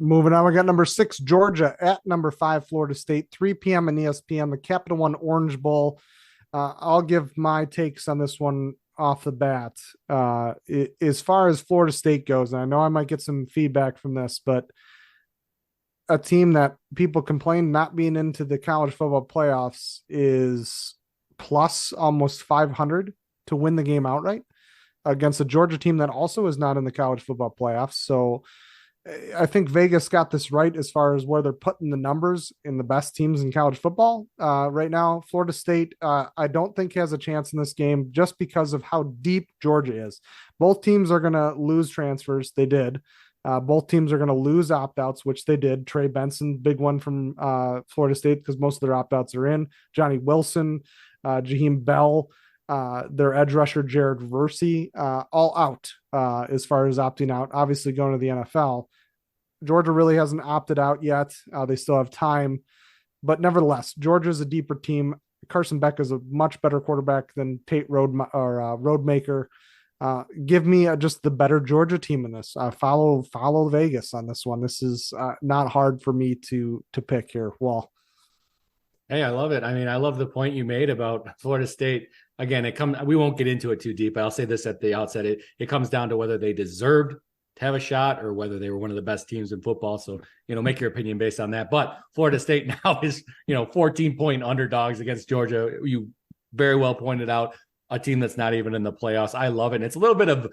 Moving on, we got number 6, Georgia at number 5, Florida State, 3 p.m. on ESPN, the Capital One Orange Bowl. I'll give my takes on this one off the bat. As far as Florida State goes, and I know I might get some feedback from this, but a team that people complain not being into the college football playoffs is plus almost 500 to win the game outright against a Georgia team that also is not in the college football playoffs. So I think Vegas got this right as far as where they're putting the numbers in the best teams in college football right now. Florida State, I don't think has a chance in this game just because of how deep Georgia is. Both teams are going to lose transfers. They did. Both teams are going to lose opt-outs, which they did. Trey Benson, big one from Florida State because most of their opt-outs are in. Johnny Wilson, Jaheim Bell, their edge rusher, Jared Versey, all out as far as opting out, obviously going to the NFL. Georgia really hasn't opted out yet. They still have time, but nevertheless, Georgia's a deeper team. Carson Beck is a much better quarterback than Tate Roadmaker. Give me just the better Georgia team in this. Follow Vegas on this one. This is not hard for me to pick here. Well, hey, I love it. I mean, I love the point you made about Florida State. Again, we won't get into it too deep. I'll say this at the outset. It comes down to whether they deserved to have a shot or whether they were one of the best teams in football. So, make your opinion based on that. But Florida State now is, 14-point underdogs against Georgia. You very well pointed out a team that's not even in the playoffs. I love it. And it's a little bit of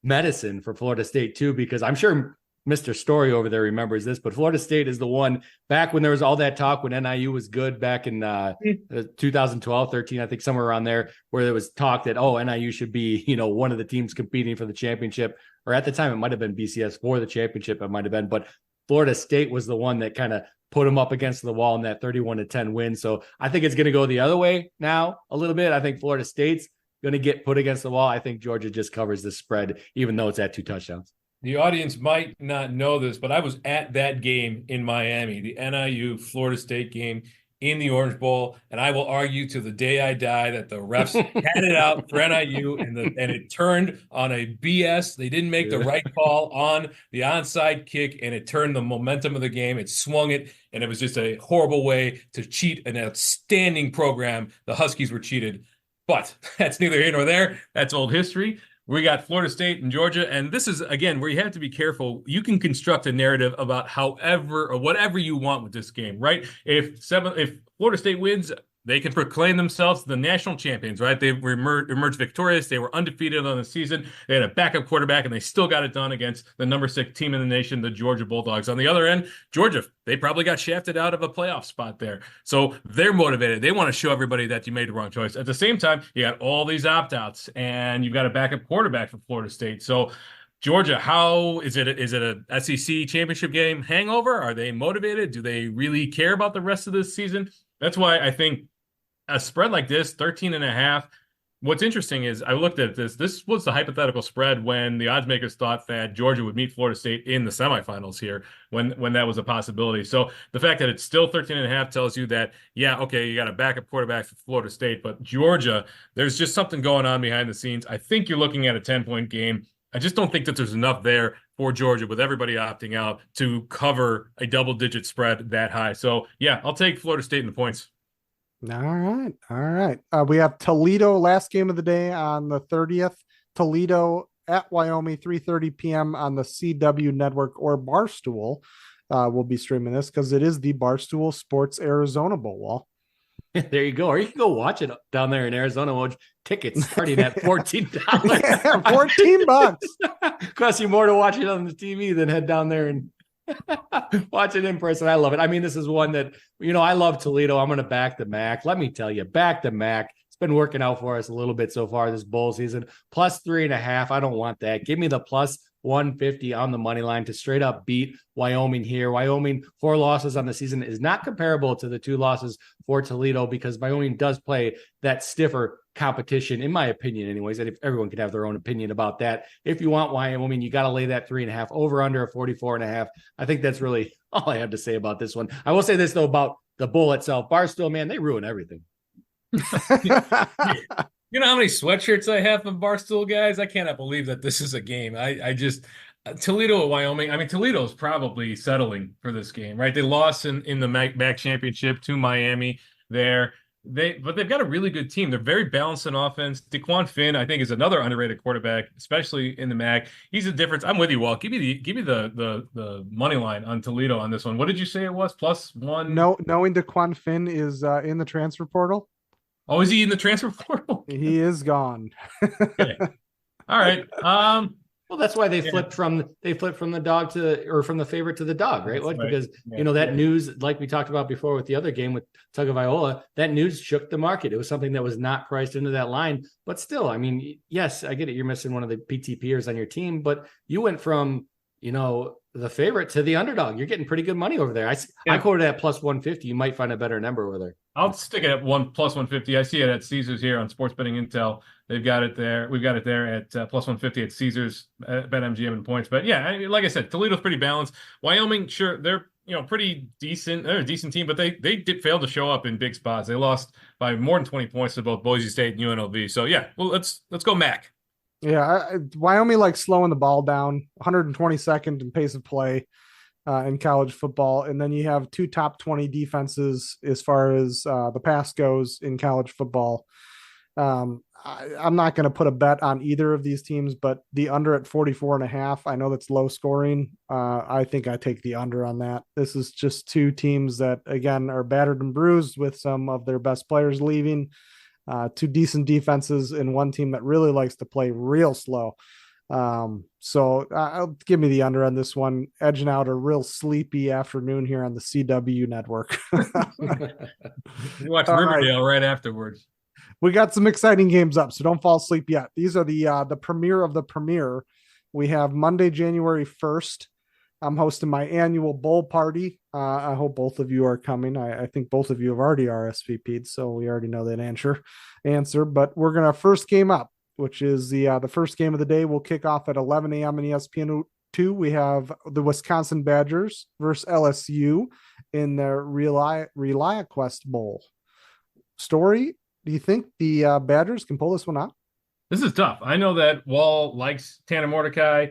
medicine for Florida State too, because I'm sure Mr. Storey over there remembers this, but Florida State is the one back when there was all that talk when NIU was good back in 2012, 13, I think somewhere around there, where there was talk that, NIU should be, one of the teams competing for the championship, or at the time it might've been BCS for the championship. It might've been, but Florida State was the one that kind of put them up against the wall in that 31-10 win. So I think it's going to go the other way now a little bit. I think Florida State's going to get put against the wall. I think Georgia just covers the spread, even though it's at 2 touchdowns. The audience might not know this, but I was at that game in Miami, the NIU Florida State game in the Orange Bowl, and I will argue to the day I die that the refs had it out for NIU, and it turned on a BS. They didn't make the right call on the onside kick, and it turned the momentum of the game. It swung it, and it was just a horrible way to cheat an outstanding program. The Huskies were cheated, but that's neither here nor there. That's old history. We got Florida State and Georgia, and this is, again, where you have to be careful. You can construct a narrative about however or whatever you want with this game, right? If Florida State wins, they can proclaim themselves the national champions, right? They were emerged victorious. They were undefeated on the season. They had a backup quarterback, and they still got it done against the number 6 team in the nation, the Georgia Bulldogs. On the other end, Georgia, they probably got shafted out of a playoff spot there. So they're motivated. They want to show everybody that you made the wrong choice. At the same time, you got all these opt-outs, and you've got a backup quarterback for Florida State. So Georgia, how is it a SEC championship game hangover? Are they motivated? Do they really care about the rest of this season? That's why I think a spread like this, 13.5. What's interesting is I looked at this. This was the hypothetical spread when the odds makers thought that Georgia would meet Florida State in the semifinals here, when that was a possibility. So the fact that it's still 13.5 tells you that, yeah, okay, you got a backup quarterback for Florida State, but Georgia, there's just something going on behind the scenes. I think you're looking at a 10-point game. I just don't think that there's enough there for Georgia, with everybody opting out, to cover a double-digit spread that high. So, yeah, I'll take Florida State in the points. All right. We have Toledo, last game of the day on the 30th. Toledo at Wyoming, 3:30 p.m. on the CW Network or Barstool. We'll be streaming this because it is the Barstool Sports Arizona Bowl. Wall. There you go. Or you can go watch it down there in Arizona. Tickets starting at $14. Yeah, $14. Costs you more to watch it on the TV than head down there and watch it in person. I love it. I mean, this is one that, I love Toledo. I'm going to back the MAC. Let me tell you, back the MAC. It's been working out for us a little bit so far this bowl season. Plus 3.5. I don't want that. Give me the plus 150 on the money line to straight up beat Wyoming here. Wyoming, 4 losses on the season is not comparable to the 2 losses for Toledo, because Wyoming does play that stiffer competition, in my opinion, anyways. And if everyone can have their own opinion about that. If you want Wyoming, you got to lay that 3.5 over under a 44.5. I think that's really all I have to say about this one. I will say this though about the bowl itself. Barstool, man, they ruin everything. You know how many sweatshirts I have from Barstool, guys? I cannot believe that this is a game. I just Toledo at Wyoming. I mean, Toledo's probably settling for this game, right? They lost in the MAC championship to Miami there. But they've got a really good team. They're very balanced in offense. DeQuan Finn, I think, is another underrated quarterback, especially in the MAC. He's a difference. I'm with you, Walt. Give me the money line on Toledo on this one. What did you say it was? +1? No, knowing DeQuan Finn is in the transfer portal. Oh, is he in the transfer portal? He is gone. Okay. All right. Well, that's why they flipped from the dog from the favorite to the dog, right? Right. Because that news, like we talked about before with the other game with Tagovailoa, that news shook the market. It was something that was not priced into that line. But still, I mean, yes, I get it. You're missing one of the PTPers on your team, but you went from the favorite to the underdog. You're getting pretty good money over there. I quoted at +150. You might find a better number over there. I'll stick it at +150. I see it at Caesars here on Sports Betting Intel. They've got it there. We've got it there at plus 150 at Caesars, BetMGM and points. But yeah, like I said, Toledo's pretty balanced. Wyoming, sure, they're pretty decent. They're a decent team, but they did fail to show up in big spots. They lost by more than 20 points to both Boise State and UNLV. So yeah, well, let's go Mac. Yeah, Wyoming likes slowing the ball down, 122nd in pace of play in college football, and then you have two top 20 defenses as far as the pass goes in college football. I'm not going to put a bet on either of these teams, but the under at 44.5, I know that's low scoring. I think I take the under on that. This is just two teams that, again, are battered and bruised with some of their best players leaving, two decent defenses, and one team that really likes to play real slow. So I'll give me the under on this one, edging out a real sleepy afternoon here on the CW network. You watch Riverdale right afterwards. We got some exciting games up, so don't fall asleep yet. These are the premiere of the premiere. We have Monday, January 1st. I'm hosting my annual bowl party. I hope both of you are coming. I think both of you have already RSVP'd, so we already know that answer. But we're going to first game up, which is the first game of the day. Will kick off at 11 a.m. in ESPN2. We have the Wisconsin Badgers versus LSU in the ReliaQuest Bowl. Storey, do you think the Badgers can pull this one out? This is tough. I know that Wahl likes Tanner Mordecai,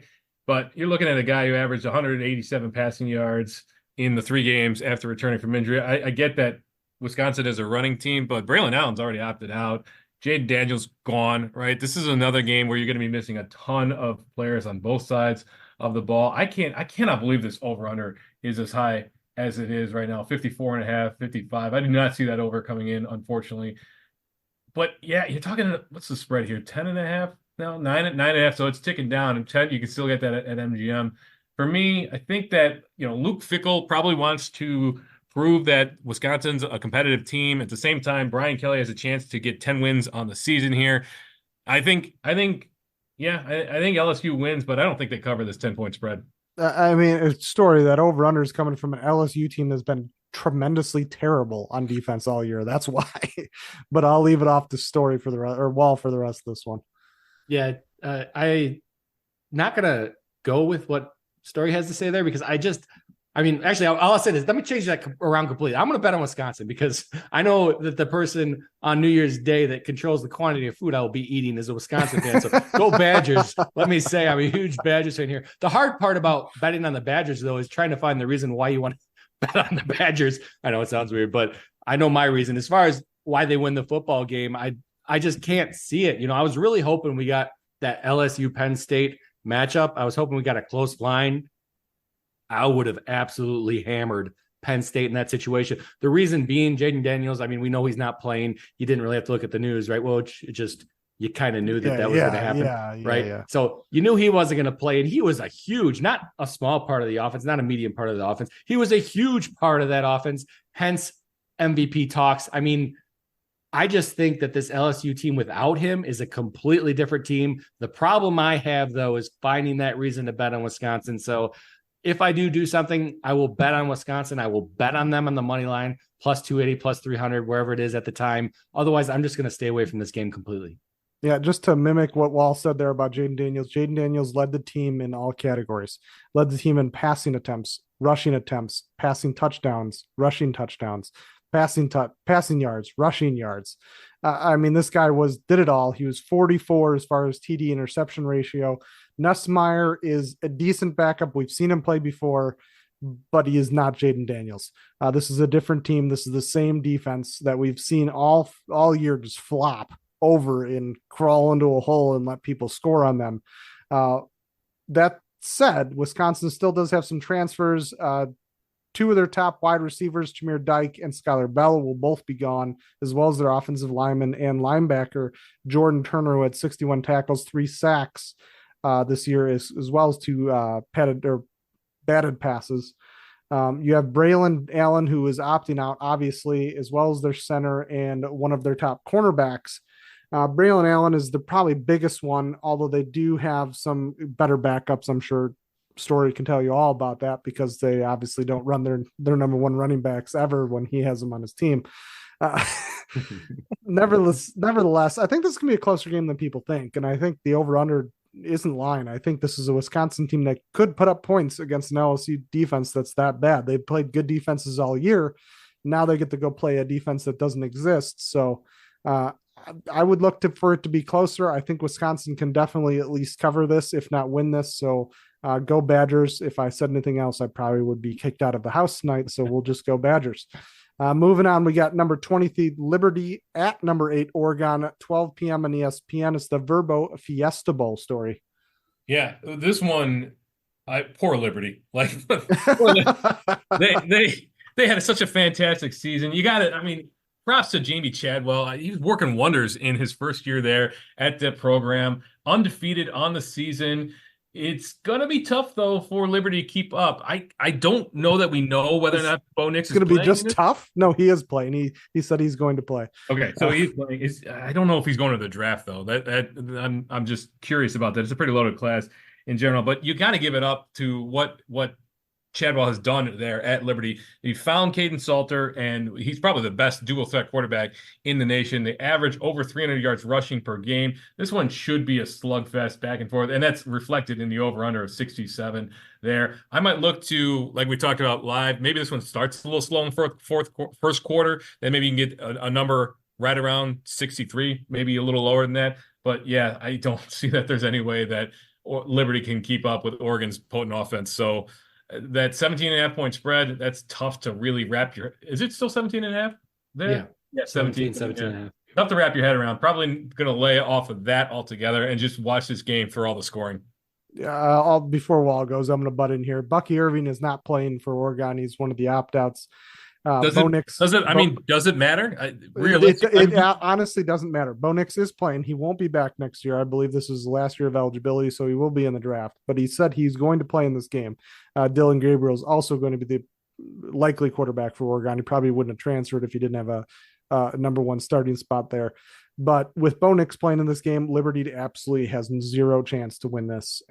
but you're looking at a guy who averaged 187 passing yards in the 3 games after returning from injury. I get that Wisconsin is a running team, but Braylon Allen's already opted out. Jaden Daniels gone, right? This is another game where you're going to be missing a ton of players on both sides of the ball. I cannot believe this over-under is as high as it is right now, 54.5, 55. I do not see that over coming in, unfortunately. But yeah, you're talking, what's the spread here? 10.5? No, 9.5. So it's ticking down. And 10, you can still get that at MGM. For me, I think that, Luke Fickell probably wants to prove that Wisconsin's a competitive team. At the same time, Brian Kelly has a chance to get 10 wins on the season here. I think LSU wins, but I don't think they cover this 10-point spread. It's a story that over-under is coming from an LSU team that's been tremendously terrible on defense all year. That's why. But I'll leave it off the Story for the rest, or Wahl for the rest of this one. Yeah, I not gonna go with what Story has to say there because actually, all I'll say is let me change that around completely. I'm going to bet on Wisconsin because I know that the person on New Year's Day that controls the quantity of food I will be eating is a Wisconsin fan. So go Badgers. Let me say I'm a huge Badgers fan here. The hard part about betting on the Badgers, though, is trying to find the reason why you want to bet on the Badgers. I know it sounds weird, but I know my reason. As far as why they win the football game, I just can't see it. I was really hoping we got that LSU Penn State matchup. I was hoping we got a close line. I would have absolutely hammered Penn State in that situation. The reason being, Jaden Daniels, we know he's not playing. You didn't really have to look at the news, right? Well, you kind of knew that was going to happen, right? Yeah. So you knew he wasn't going to play, and he was a huge, not a small part of the offense, not a medium part of the offense. He was a huge part of that offense, hence MVP talks. I just think that this LSU team without him is a completely different team. The problem I have, though, is finding that reason to bet on Wisconsin. So if I do something, I will bet on Wisconsin. I will bet on them on the money line, plus 280, plus 300, wherever it is at the time. Otherwise, I'm just going to stay away from this game completely. Yeah, just to mimic what Wahl said there about Jaden Daniels. Jaden Daniels led the team in all categories. Led the team in passing attempts, rushing attempts, passing touchdowns, rushing touchdowns, passing yards, rushing yards. This guy did it all. He was 44 as far as TD interception ratio. Nussmeier is a decent backup. We've seen him play before, but he is not Jaden Daniels. This is a different team. This is the same defense that we've seen all year just flop over and crawl into a hole and let people score on them. That said, Wisconsin still does have some transfers. Two of their top wide receivers, Jameer Dyke and Skylar Bell, will both be gone, as well as their offensive lineman and linebacker, Jordan Turner, who had 61 tackles, 3 sacks this year, as well as 2 batted passes. You have Braylon Allen, who is opting out, obviously, as well as their center and one of their top cornerbacks. Braylon Allen is the probably biggest one, although they do have some better backups. I'm sure Story can tell you all about that because they obviously don't run their number one running backs ever when he has them on his team. Nevertheless, I think this is going to be a closer game than people think. And I think the over-under isn't lying. I think this is a Wisconsin team that could put up points against an LSU defense that's that bad. They've played good defenses all year. Now they get to go play a defense that doesn't exist. So I would look for it to be closer. I think Wisconsin can definitely at least cover this, if not win this. So go Badgers. If I said anything else, I probably would be kicked out of the house tonight. So we'll just go Badgers. Moving on, we got number 23 Liberty at number 8 Oregon at 12 p.m. on ESPN. It's the Verbo Fiesta Bowl story. Yeah, this one, poor Liberty. Like they had such a fantastic season. You got it. I mean, props to Jamie Chadwell. He was working wonders in his first year there at the program, undefeated on the season. It's going to be tough, though, for Liberty to keep up. I don't know that we know whether or not Bo Nix is going to be just this. tough. No, he is playing. He said he's going to play. Okay, so he's playing. I don't know if he's going to the draft, though. I'm just curious about that. It's a pretty loaded class in general, but you got to give it up to what Chadwell has done there at Liberty. He found Caden Salter, and he's probably the best dual threat quarterback in the nation. They average over 300 yards rushing per game. This one should be a slugfest back and forth, and that's reflected in the over-under of 67 there. I might look to, like we talked about live, maybe this one starts a little slow in the first quarter, then maybe you can get a number right around 63, maybe a little lower than that. But, yeah, I don't see that there's any way that Liberty can keep up with Oregon's potent offense. So, that 17.5 point spread, that's tough to really wrap your, is it still 17.5 there? Yeah, 17 and a half. Tough to wrap your head around. Probably going to lay off of that altogether and just watch this game for all the scoring. Yeah, before Wall goes, I'm going to butt in here. Bucky Irving is not playing for Oregon. He's one of the opt-outs. Does it matter? It honestly doesn't matter. Bo Nix is playing. He won't be back next year. I believe this is the last year of eligibility, so he will be in the draft. But he said he's going to play in this game. Dylan Gabriel is also going to be the likely quarterback for Oregon. He probably wouldn't have transferred if he didn't have a number one starting spot there. But with Bo Nix playing in this game, Liberty absolutely has zero chance to win this.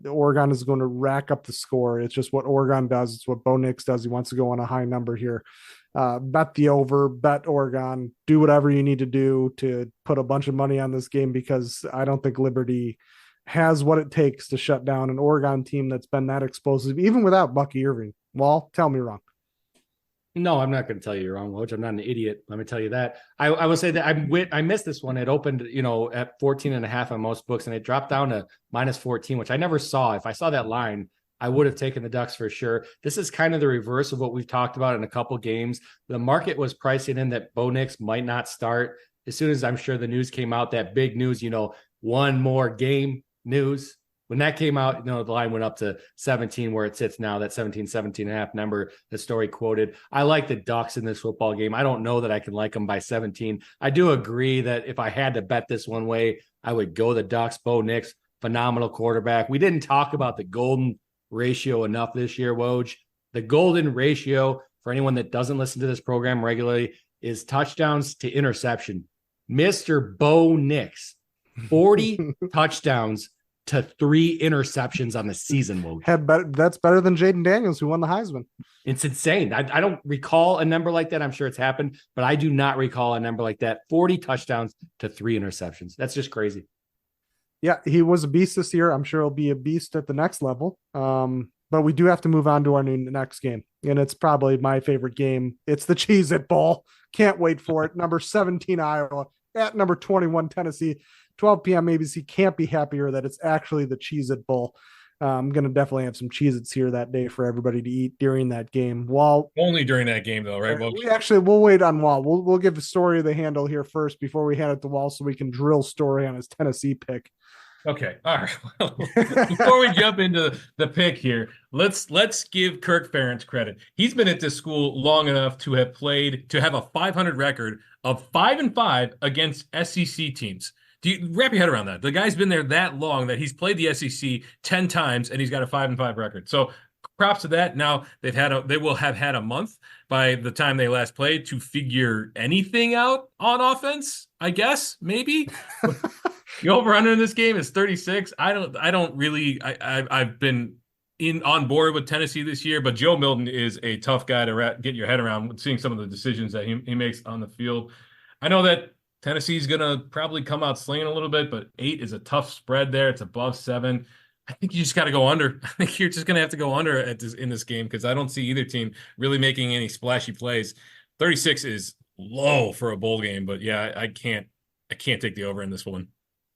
Oregon is going to rack up the score. It's just what Oregon does. It's what Bo Nix does. He wants to go on a high number here. Bet the over, bet Oregon, do whatever you need to do to put a bunch of money on this game, because I don't think Liberty has what it takes to shut down an Oregon team that's been that explosive, even without Bucky Irving. Wall, tell me wrong. No, I'm not going to tell you you're wrong, Woj. I'm not an idiot. Let me tell you that. I will say that I missed this one. It opened, at 14.5 on most books, and it dropped down to -14, which I never saw. If I saw that line, I would have taken the Ducks for sure. This is kind of the reverse of what we've talked about in a couple games. The market was pricing in that Bo Nix might not start. As soon as I'm sure the news came out, that big news, one more game news. When that came out, the line went up to 17, where it sits now, that 17.5 number the story quoted. I like the Ducks in this football game. I don't know that I can like them by 17. I do agree that if I had to bet this one way, I would go the Ducks. Bo Nix, phenomenal quarterback. We didn't talk about the golden ratio enough this year, Woj. The golden ratio, for anyone that doesn't listen to this program regularly, is touchdowns to interception. Mr. Bo Nix, 40 touchdowns to 3 interceptions on the season, Woj. That's better than Jaden Daniels, who won the Heisman. It's insane. I don't recall a number like that. I'm sure it's happened, but I do not recall a number like that. 40 touchdowns to 3 interceptions. That's just crazy. Yeah, he was a beast this year. I'm sure he'll be a beast at the next level. But we do have to move on to our next game, and it's probably my favorite game. It's the Cheez-It Bowl. Can't wait for it. Number 17, Iowa at number 21, Tennessee. 12 p.m. ABC. Can't be happier that it's actually the Cheez-It Bowl. I'm going to definitely have some Cheez-Its here that day for everybody to eat during that game. Only during that game, though, right? We'll wait on Wall. We'll give the story the handle here first before we hand it to Wall, so we can drill Story on his Tennessee pick. Okay. All right. Well, before we jump into the pick here, let's give Kirk Ferentz credit. He's been at this school long enough to have a 500 record of 5-5 against SEC teams. Do you wrap your head around that? The guy's been there that long that he's played the SEC 10 times and he's got a 5-5 record. So props to that. Now they will have had a month by the time they last played to figure anything out on offense, I guess, maybe. The over-under in this game is 36. I've been on board with Tennessee this year, but Joe Milton is a tough guy to get your head around, seeing some of the decisions that he makes on the field. I know that Tennessee's going to probably come out slinging a little bit, but 8 is a tough spread there. It's above 7. I think you just got to go under. I think you're just going to have to go under in this game because I don't see either team really making any splashy plays. 36 is low for a bowl game, but yeah, I can't take the over in this one.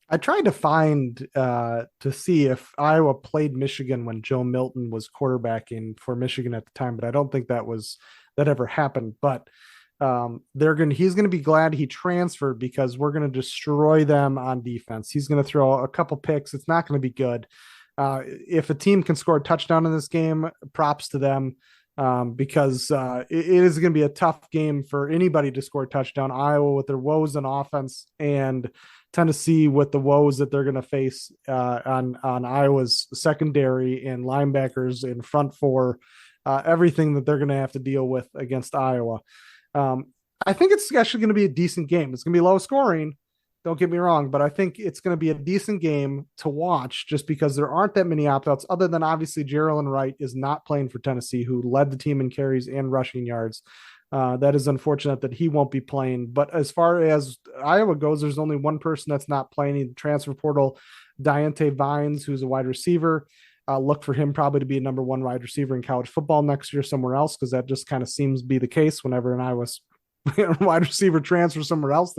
I tried to find to see if Iowa played Michigan when Joe Milton was quarterbacking for Michigan at the time, but I don't think that ever happened. But he's gonna be glad he transferred because we're gonna destroy them on defense. He's gonna throw a couple picks. It's not gonna be good. If a team can score a touchdown in this game, props to them. Because it is going to be a tough game for anybody to score a touchdown. Iowa with their woes in offense and Tennessee with the woes that they're going to face on Iowa's secondary and linebackers in front four, everything that they're going to have to deal with against Iowa. I think it's actually going to be a decent game. It's going to be low scoring. Don't get me wrong, but I think it's going to be a decent game to watch just because there aren't that many opt-outs other than obviously Jerrilyn Wright is not playing for Tennessee, who led the team in carries and rushing yards. That is unfortunate that he won't be playing. But as far as Iowa goes, there's only one person that's not playing in the transfer portal, Deontay Vines, who's a wide receiver. Look for him probably to be a number 1 wide receiver in college football next year somewhere else because that just kind of seems to be the case whenever an Iowa wide receiver transfer somewhere else,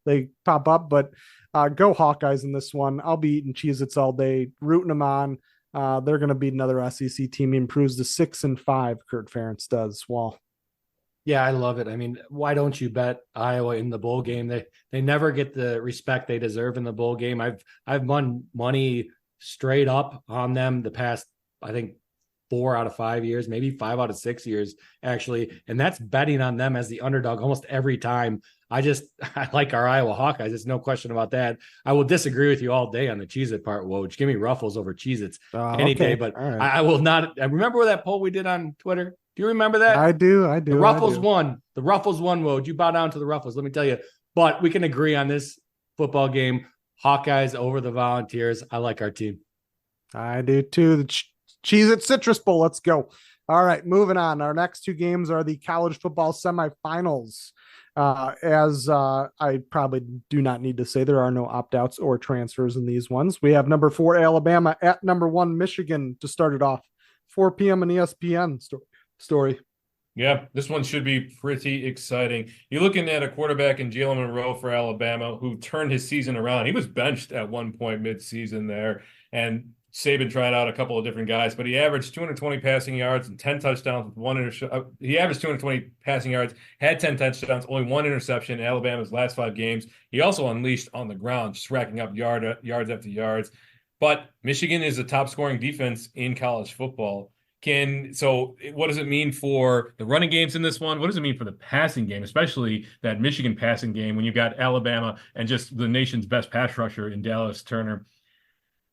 they pop up. But go Hawkeyes in this one. I'll be eating Cheez-Its all day, rooting them on. They're going to beat another SEC team. He improves to 6-5. Kurt Ferentz does. Well, yeah, I love it. I mean, why don't you bet Iowa in the bowl game? They never get the respect they deserve in the bowl game. I've won money straight up on them the past, I think, 4 out of 5 years, maybe 5 out of 6 years, actually. And that's betting on them as the underdog almost every time. I like our Iowa Hawkeyes. There's no question about that. I will disagree with you all day on the Cheez-It part, Woj. Give me Ruffles over Cheez-Its any day, but right. I will not. I remember that poll we did on Twitter. Do you remember that? I do. The Ruffles won. The Ruffles won, Woj. You bow down to the Ruffles, let me tell you. But we can agree on this football game. Hawkeyes over the Volunteers. I like our team. I do too. The Cheez-It Citrus Bowl. Let's go. All right, moving on. Our next 2 games are the college football semifinals. As I probably do not need to say, there are no opt-outs or transfers in these ones. We have number 4 Alabama at number 1 Michigan to start it off. 4 p.m. on ESPN story. Yeah, this one should be pretty exciting. You're looking at a quarterback in Jalen Monroe for Alabama who turned his season around. He was benched at one point mid-season there, and Saban tried out a couple of different guys, but he averaged 220 passing yards and 10 touchdowns with 1 interception. He averaged 220 passing yards, had 10 touchdowns, only 1 interception in Alabama's last 5 games. He also unleashed on the ground, just racking up yards after yards. But Michigan is a top-scoring defense in college football. So what does it mean for the running games in this one? What does it mean for the passing game, especially that Michigan passing game when you've got Alabama and just the nation's best pass rusher in Dallas Turner?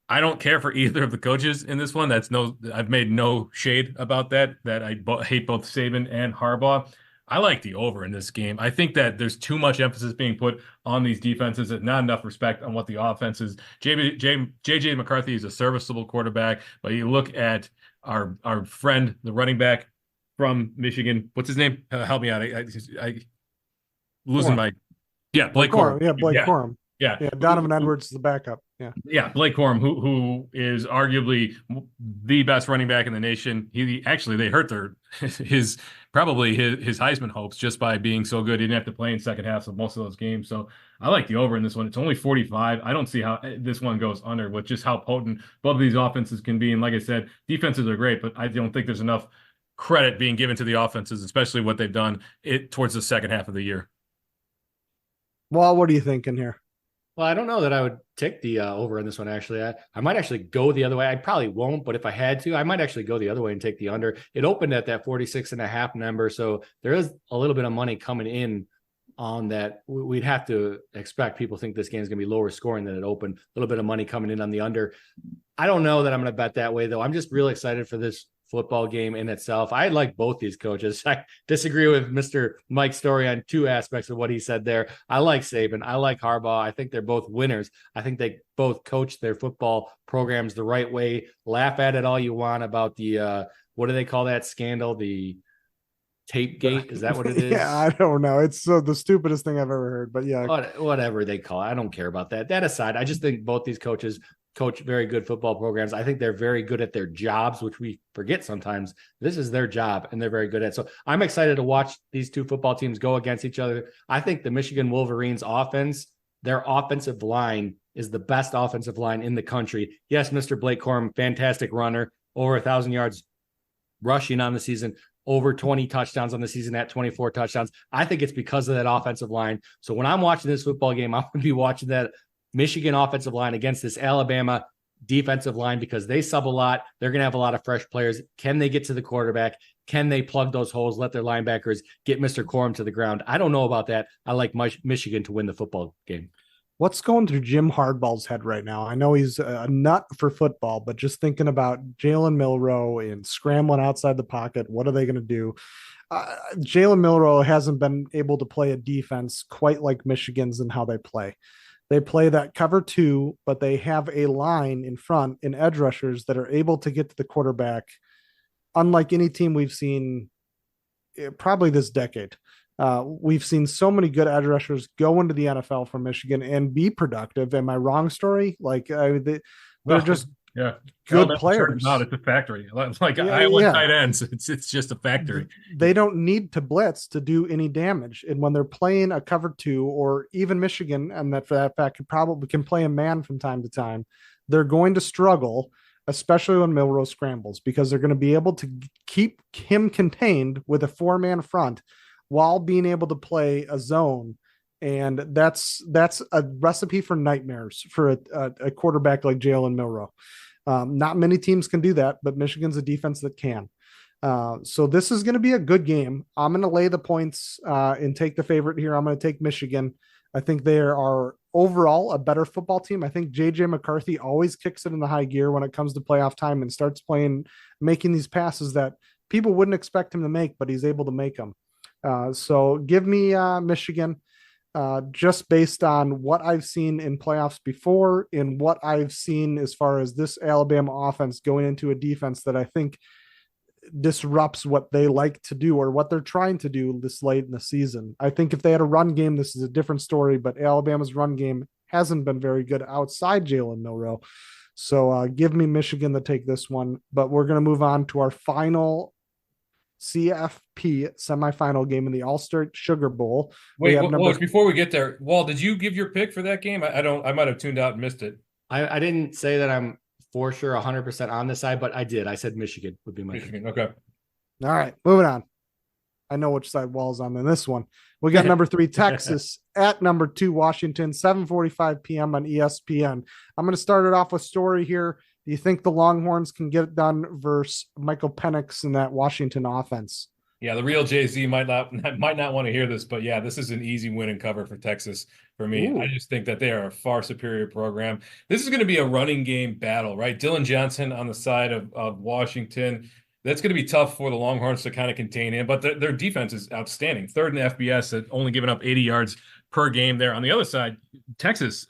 I don't care for either of the coaches in this one. I've made no shade about that I hate both Saban and Harbaugh. I like the over in this game. I think that there's too much emphasis being put on these defenses and not enough respect on what the offense is. JJ McCarthy is a serviceable quarterback, but you look at our friend, the running back from Michigan. What's his name? Help me out. I losing my. Yeah, Blake Corum. Yeah, Blake Corum. Yeah. Donovan Edwards is the backup. Yeah, Blake Corum, who is arguably the best running back in the nation. They hurt his Heisman hopes just by being so good. He didn't have to play in second halves of most of those games. So I like the over in this one. It's only 45. I don't see how this one goes under with just how potent both of these offenses can be. And like I said, defenses are great, but I don't think there's enough credit being given to the offenses, especially what they've done towards the second half of the year. Well, what are you thinking here? Well, I don't know that I would take the over in this one, actually. I might actually go the other way. I probably won't, but if I had to, I might actually go the other way and take the under. It opened at that 46.5 number, so there is a little bit of money coming in on that. We'd have to expect people think this game is going to be lower scoring than it opened. A little bit of money coming in on the under. I don't know that I'm going to bet that way, though. I'm just real excited for this football game in itself. I like both these coaches. I disagree with Mr. Mike Storey on 2 aspects of what he said there. I like Saban. I like Harbaugh. I think they're both winners. I think they both coach their football programs the right way. Laugh at it all you want about the, what do they call that scandal? The Tape gate? Is that what it is? Yeah, I don't know. It's the stupidest thing I've ever heard, but yeah. Whatever they call it. I don't care about that. That aside, I just think both these coaches coach very good football programs. I think they're very good at their jobs, which we forget sometimes. This is their job, and they're very good at it. So I'm excited to watch these two football teams go against each other. I think the Michigan Wolverines offense, their offensive line is the best offensive line in the country. Yes, Mr. Blake Corum, fantastic runner, over 1,000 yards rushing on the season, over 20 touchdowns on the season at 24 touchdowns. I think it's because of that offensive line. So when I'm watching this football game, I'm going to be watching that Michigan offensive line against this Alabama defensive line because they sub a lot. They're going to have a lot of fresh players. Can they get to the quarterback? Can they plug those holes, let their linebackers get Mr. Corum to the ground? I don't know about that. I like Michigan to win the football game. What's going through Jim Hardball's head right now? I know he's a nut for football, but just thinking about Jalen Milroe and scrambling outside the pocket, what are they going to do? Jalen Milroe hasn't been able to play a defense quite like Michigan's in how they play. They play that cover two, but they have a line in front in edge rushers that are able to get to the quarterback, unlike any team we've seen probably this decade. We've seen so many good edge rushers go into the NFL from Michigan and be productive. Am I wrong, Story? Like they're just good players. Not at the factory, like Iowa tight ends. It's just a factory. They don't need to blitz to do any damage. And when they're playing a cover two, or even Michigan, and that for that fact probably can play a man from time to time, they're going to struggle, especially when Milroe scrambles, because they're going to be able to keep him contained with a 4-man front while being able to play a zone. And that's a recipe for nightmares for a quarterback like Jalen Milroe. Not many teams can do that, but Michigan's a defense that can. So this is going to be a good game. I'm going to lay the points and take the favorite here. I'm going to take Michigan. I think they are overall a better football team. I think JJ McCarthy always kicks it in the high gear when it comes to playoff time and starts making these passes that people wouldn't expect him to make, but he's able to make them. So give me Michigan, just based on what I've seen in playoffs before and what I've seen as far as this Alabama offense going into a defense that I think disrupts what they like to do or what they're trying to do this late in the season. I think if they had a run game, this is a different story, but Alabama's run game hasn't been very good outside Jalen Milroe. So give me Michigan to take this one, but we're going to move on to our final CFP semifinal game in the All-Star Sugar Bowl. Wait, before we get there, Wall, did you give your pick for that game? I might have tuned out and missed it. I didn't say that I'm for sure 100% on this side, but I did. I said Michigan would be my Michigan. Okay. All right, moving on. I know which side Wall's on in this one. We got number 3 Texas at number 2 Washington, 7:45 p.m. on ESPN. I'm going to start it off with Story here. Do you think the Longhorns can get it done versus Michael Penix in that Washington offense? Yeah, the real Jay-Z might not want to hear this, but yeah, this is an easy win and cover for Texas for me. Ooh. I just think that they are a far superior program. This is going to be a running game battle, right? Dylan Johnson on the side of Washington. That's going to be tough for the Longhorns to kind of contain him, but their defense is outstanding. Third in FBS at only giving up 80 yards per game there. On the other side, Texas,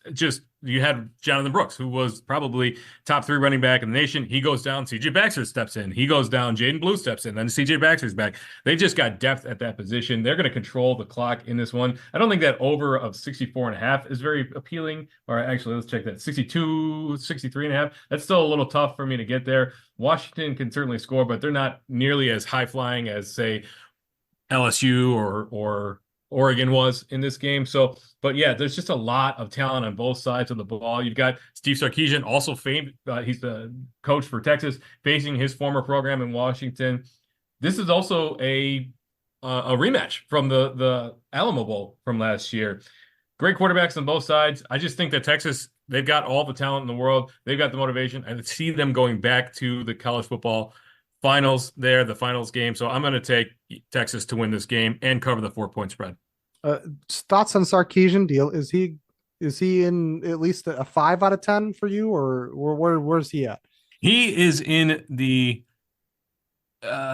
you had Jonathan Brooks, who was probably top 3 running back in the nation. He goes down. CJ Baxter steps in. He goes down. Jaden Blue steps in. Then CJ Baxter's back. They've just got depth at that position. They're going to control the clock in this one. I don't think that over of 64.5 is very appealing. Or actually, let's check that. 62, 63.5. That's still a little tough for me to get there. Washington can certainly score, but they're not nearly as high flying as, say, LSU or Oregon was in this game. So, but yeah, there's just a lot of talent on both sides of the ball. You've got Steve Sarkisian, also famed. He's the coach for Texas, facing his former program in Washington. This is also a rematch from the Alamo Bowl from last year. Great quarterbacks on both sides. I just think that Texas, they've got all the talent in the world. They've got the motivation. I see them going back to the college football finals there, the finals game. So I'm going to take Texas to win this game and cover the 4-point spread. Thoughts on Sarkisian deal? Is he in at least a 5 out of 10 for you, or where's he at? He is in the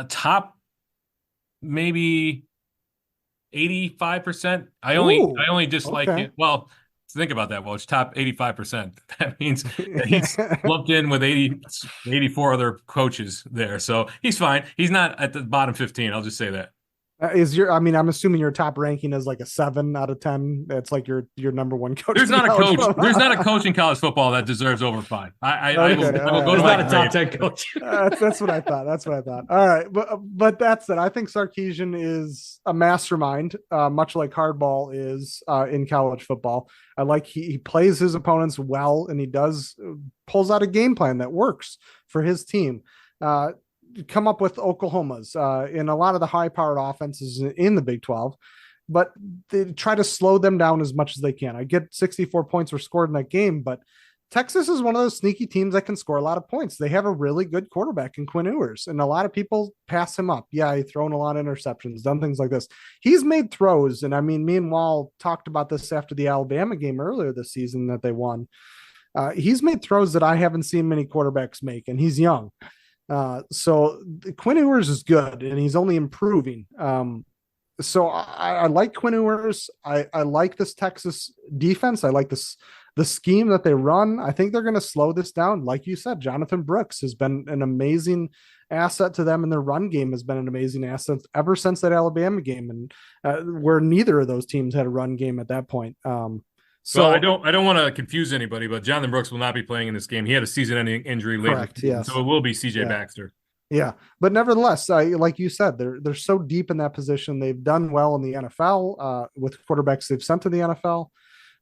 top maybe 85%. I only dislike it. Well, think about that. Well, it's top 85%. That means that he's lumped in with 84 other coaches there. So he's fine. He's not at the bottom 15. I'll just say that. I'm assuming your top ranking is like a 7 out of 10. It's like your number one coach. There's not a coach. There's not a coach in college football that deserves over 5. I will go to not a top 10 coach. That's what I thought. That's what I thought. All right, but that said, I think Sarkisian is a mastermind, much like Hardball is in college football. I like he plays his opponents well, and he pulls out a game plan that works for his team. Come up with Oklahoma's in a lot of the high-powered offenses in the Big 12, but they try to slow them down as much as they can. I get 64 points were scored in that game, but Texas is one of those sneaky teams that can score a lot of points. They have a really good quarterback in Quinn Ewers, and a lot of people pass him up. Yeah, he's thrown a lot of interceptions, done things like this. He's made throws, and I mean, me and Wahl talked about this after the Alabama game earlier this season that they won. He's made throws that I haven't seen many quarterbacks make, and he's young. So Quinn Ewers is good, and he's only improving. So I like Quinn Ewers. I like this Texas defense. I like the scheme that they run. I think they're going to slow this down. Like you said, Jonathan Brooks has been an amazing asset to them, and their run game has been an amazing asset ever since that Alabama game, and where neither of those teams had a run game at that point. So I don't want to confuse anybody, but Jonathan Brooks will not be playing in this game. He had a season-ending injury late, correct, yes. So it will be CJ Baxter. Yeah, but nevertheless, like you said, they're so deep in that position. They've done well in the NFL with quarterbacks they've sent to the NFL.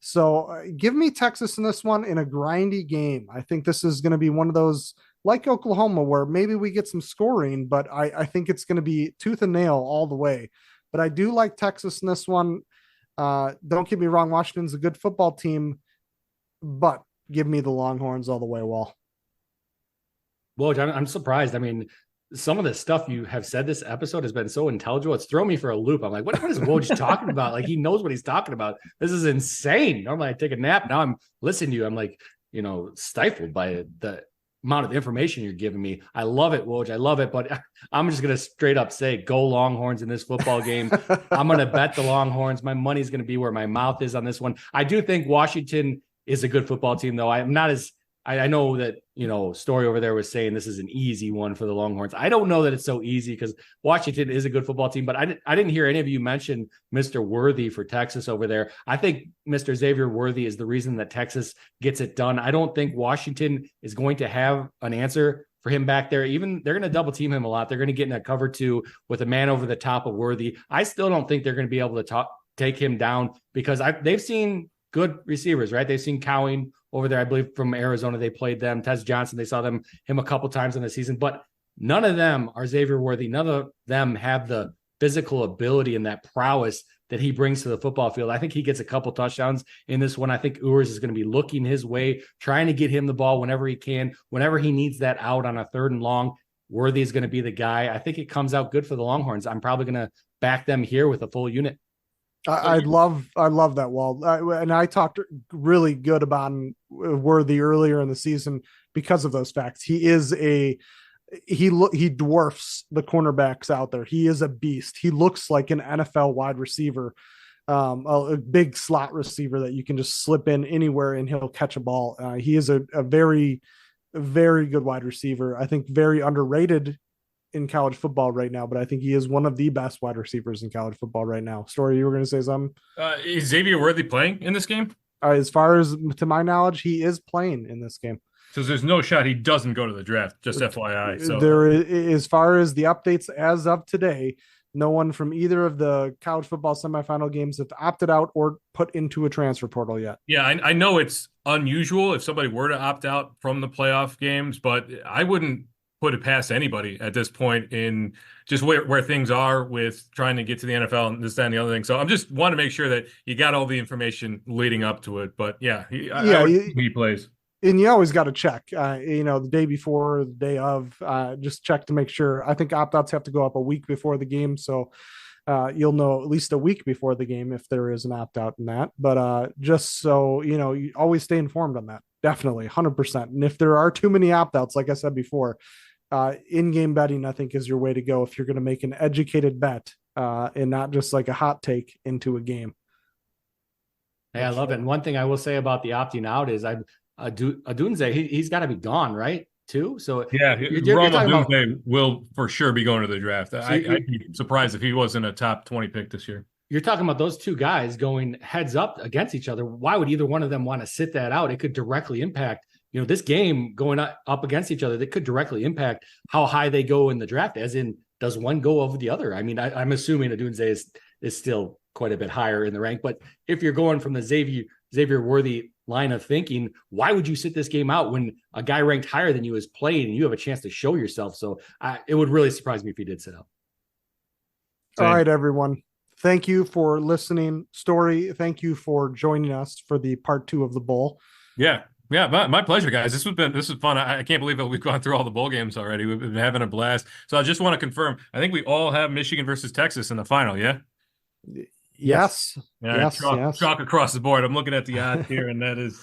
So give me Texas in this one in a grindy game. I think this is going to be one of those like Oklahoma where maybe we get some scoring, but I think it's going to be tooth and nail all the way. But I do like Texas in this one. Don't get me wrong, Washington's a good football team, but give me the Longhorns all the way, Wahl. Woj, I'm surprised. I mean, some of the stuff you have said this episode has been so intelligible. It's thrown me for a loop. I'm like, what is Woj talking about? Like, he knows what he's talking about. This is insane. Normally I take a nap. Now I'm listening to you. I'm like, stifled by the amount of information you're giving me. I love it, Woj. I love it. But I'm just going to straight up say, go Longhorns in this football game. I'm going to bet the Longhorns. My money's going to be where my mouth is on this one. I do think Washington is a good football team, though. I'm not as I know that, Story over there was saying this is an easy one for the Longhorns. I don't know that it's so easy because Washington is a good football team, but I didn't hear any of you mention Mr. Worthy for Texas over there. I think Mr. Xavier Worthy is the reason that Texas gets it done. I don't think Washington is going to have an answer for him back there. Even they're going to double team him a lot. They're going to get in a cover 2 with a man over the top of Worthy. I still don't think they're going to be able to take him down because they've seen good receivers, right? They've seen Cowing over there, I believe from Arizona. They played them. Tez Johnson, they saw him a couple times in the season, but none of them are Xavier Worthy. None of them have the physical ability and that prowess that he brings to the football field. I think he gets a couple touchdowns in this one. I think Ewers is going to be looking his way, trying to get him the ball whenever he can, whenever he needs that out on a 3rd and long. Worthy is going to be the guy. I think it comes out good for the Longhorns. I'm probably going to back them here with a full unit. I love that, Walt. And I talked really good about Worthy earlier in the season because of those facts. He dwarfs the cornerbacks out there. He is a beast. He looks like an NFL wide receiver, a big slot receiver that you can just slip in anywhere and he'll catch a ball. He is a very, very good wide receiver. I think very underrated in college football right now, but I think he is one of the best wide receivers in college football right now. Story, you were going to say something? Is Xavier Worthy playing in this game? As far as to my knowledge, he is playing in this game. So there's no shot he doesn't go to the draft, just FYI. So there is, as far as the updates as of today, no one from either of the college football semifinal games have opted out or put into a transfer portal yet. Yeah, I know it's unusual if somebody were to opt out from the playoff games, but I wouldn't put it past anybody at this point in just where things are with trying to get to the NFL and this, that, and the other thing. So I'm just want to make sure that you got all the information leading up to it. But he plays. And you always got to check, the day before, the day of, just check to make sure. I think opt-outs have to go up a week before the game. So you'll know at least a week before the game if there is an opt-out in that. But just so, you always stay informed on that. Definitely, 100%. And if there are too many opt-outs, like I said before, in-game betting, I think, is your way to go if you're going to make an educated bet and not just like a hot take into a game. Hey, I love it. And one thing I will say about the opting out is Adunze, he's got to be gone, right? too. So yeah, you're Roma talking about, Doomsday will for sure be going to the draft. so I'd be surprised if he wasn't a top 20 pick this year. you're talking about those two guys going heads up against each other. Why would either one of them want to sit that out? It could directly impact, this game going up against each other. That could directly impact how high they go in the draft, as in, does one go over the other? I mean, I'm assuming Odunze is still quite a bit higher in the rank, but if you're going from the Xavier Worthy line of thinking, why would you sit this game out when a guy ranked higher than you is playing and you have a chance to show yourself? So it would really surprise me if he did sit out. All right, everyone. Thank you for listening. Story, thank you for joining us for the part 2 of the bowl. Yeah, my pleasure, guys. This is fun. I can't believe that we've gone through all the bowl games already. We've been having a blast. So I just want to confirm, I think we all have Michigan versus Texas in the final, yeah? Yes. Yeah, Yes. chalk across the board. I'm looking at the odds here, and that is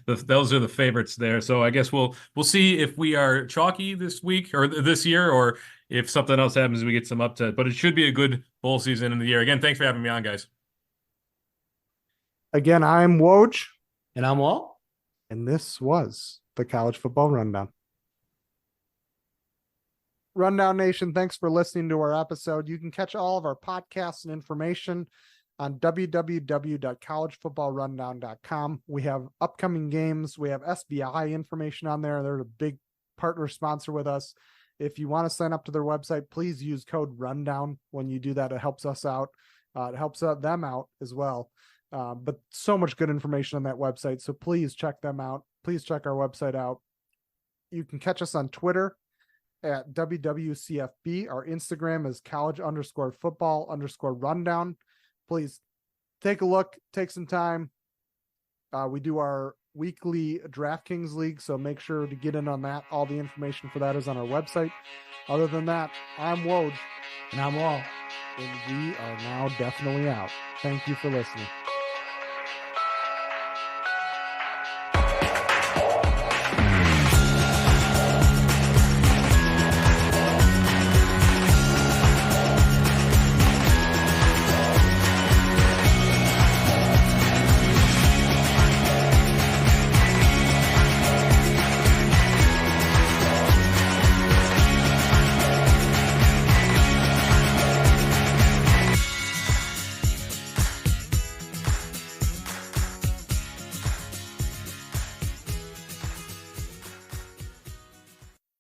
those are the favorites there. So I guess we'll see if we are chalky this week or this year, or if something else happens, we get some upset. But it should be a good bowl season in the year. Again, thanks for having me on, guys. Again, I'm Woj. And I'm Wahl. And this was the College Football Rundown. Rundown Nation, thanks for listening to our episode. You can catch all of our podcasts and information on www.collegefootballrundown.com. We have upcoming games. We have SBI information on there. They're a big partner sponsor with us. If you want to sign up to their website, please use code RUNDOWN. When you do that, it helps us out. It helps them out as well. But so much good information on that website. So please check them out. Please check our website out. You can catch us on Twitter at WWCFB. Our Instagram is college_football_rundown. Please take a look, take some time. We do our weekly DraftKings League, so make sure to get in on that. All the information for that is on our website. Other than that, I'm Woj. And I'm Wahl. And we are now definitely out. Thank you for listening.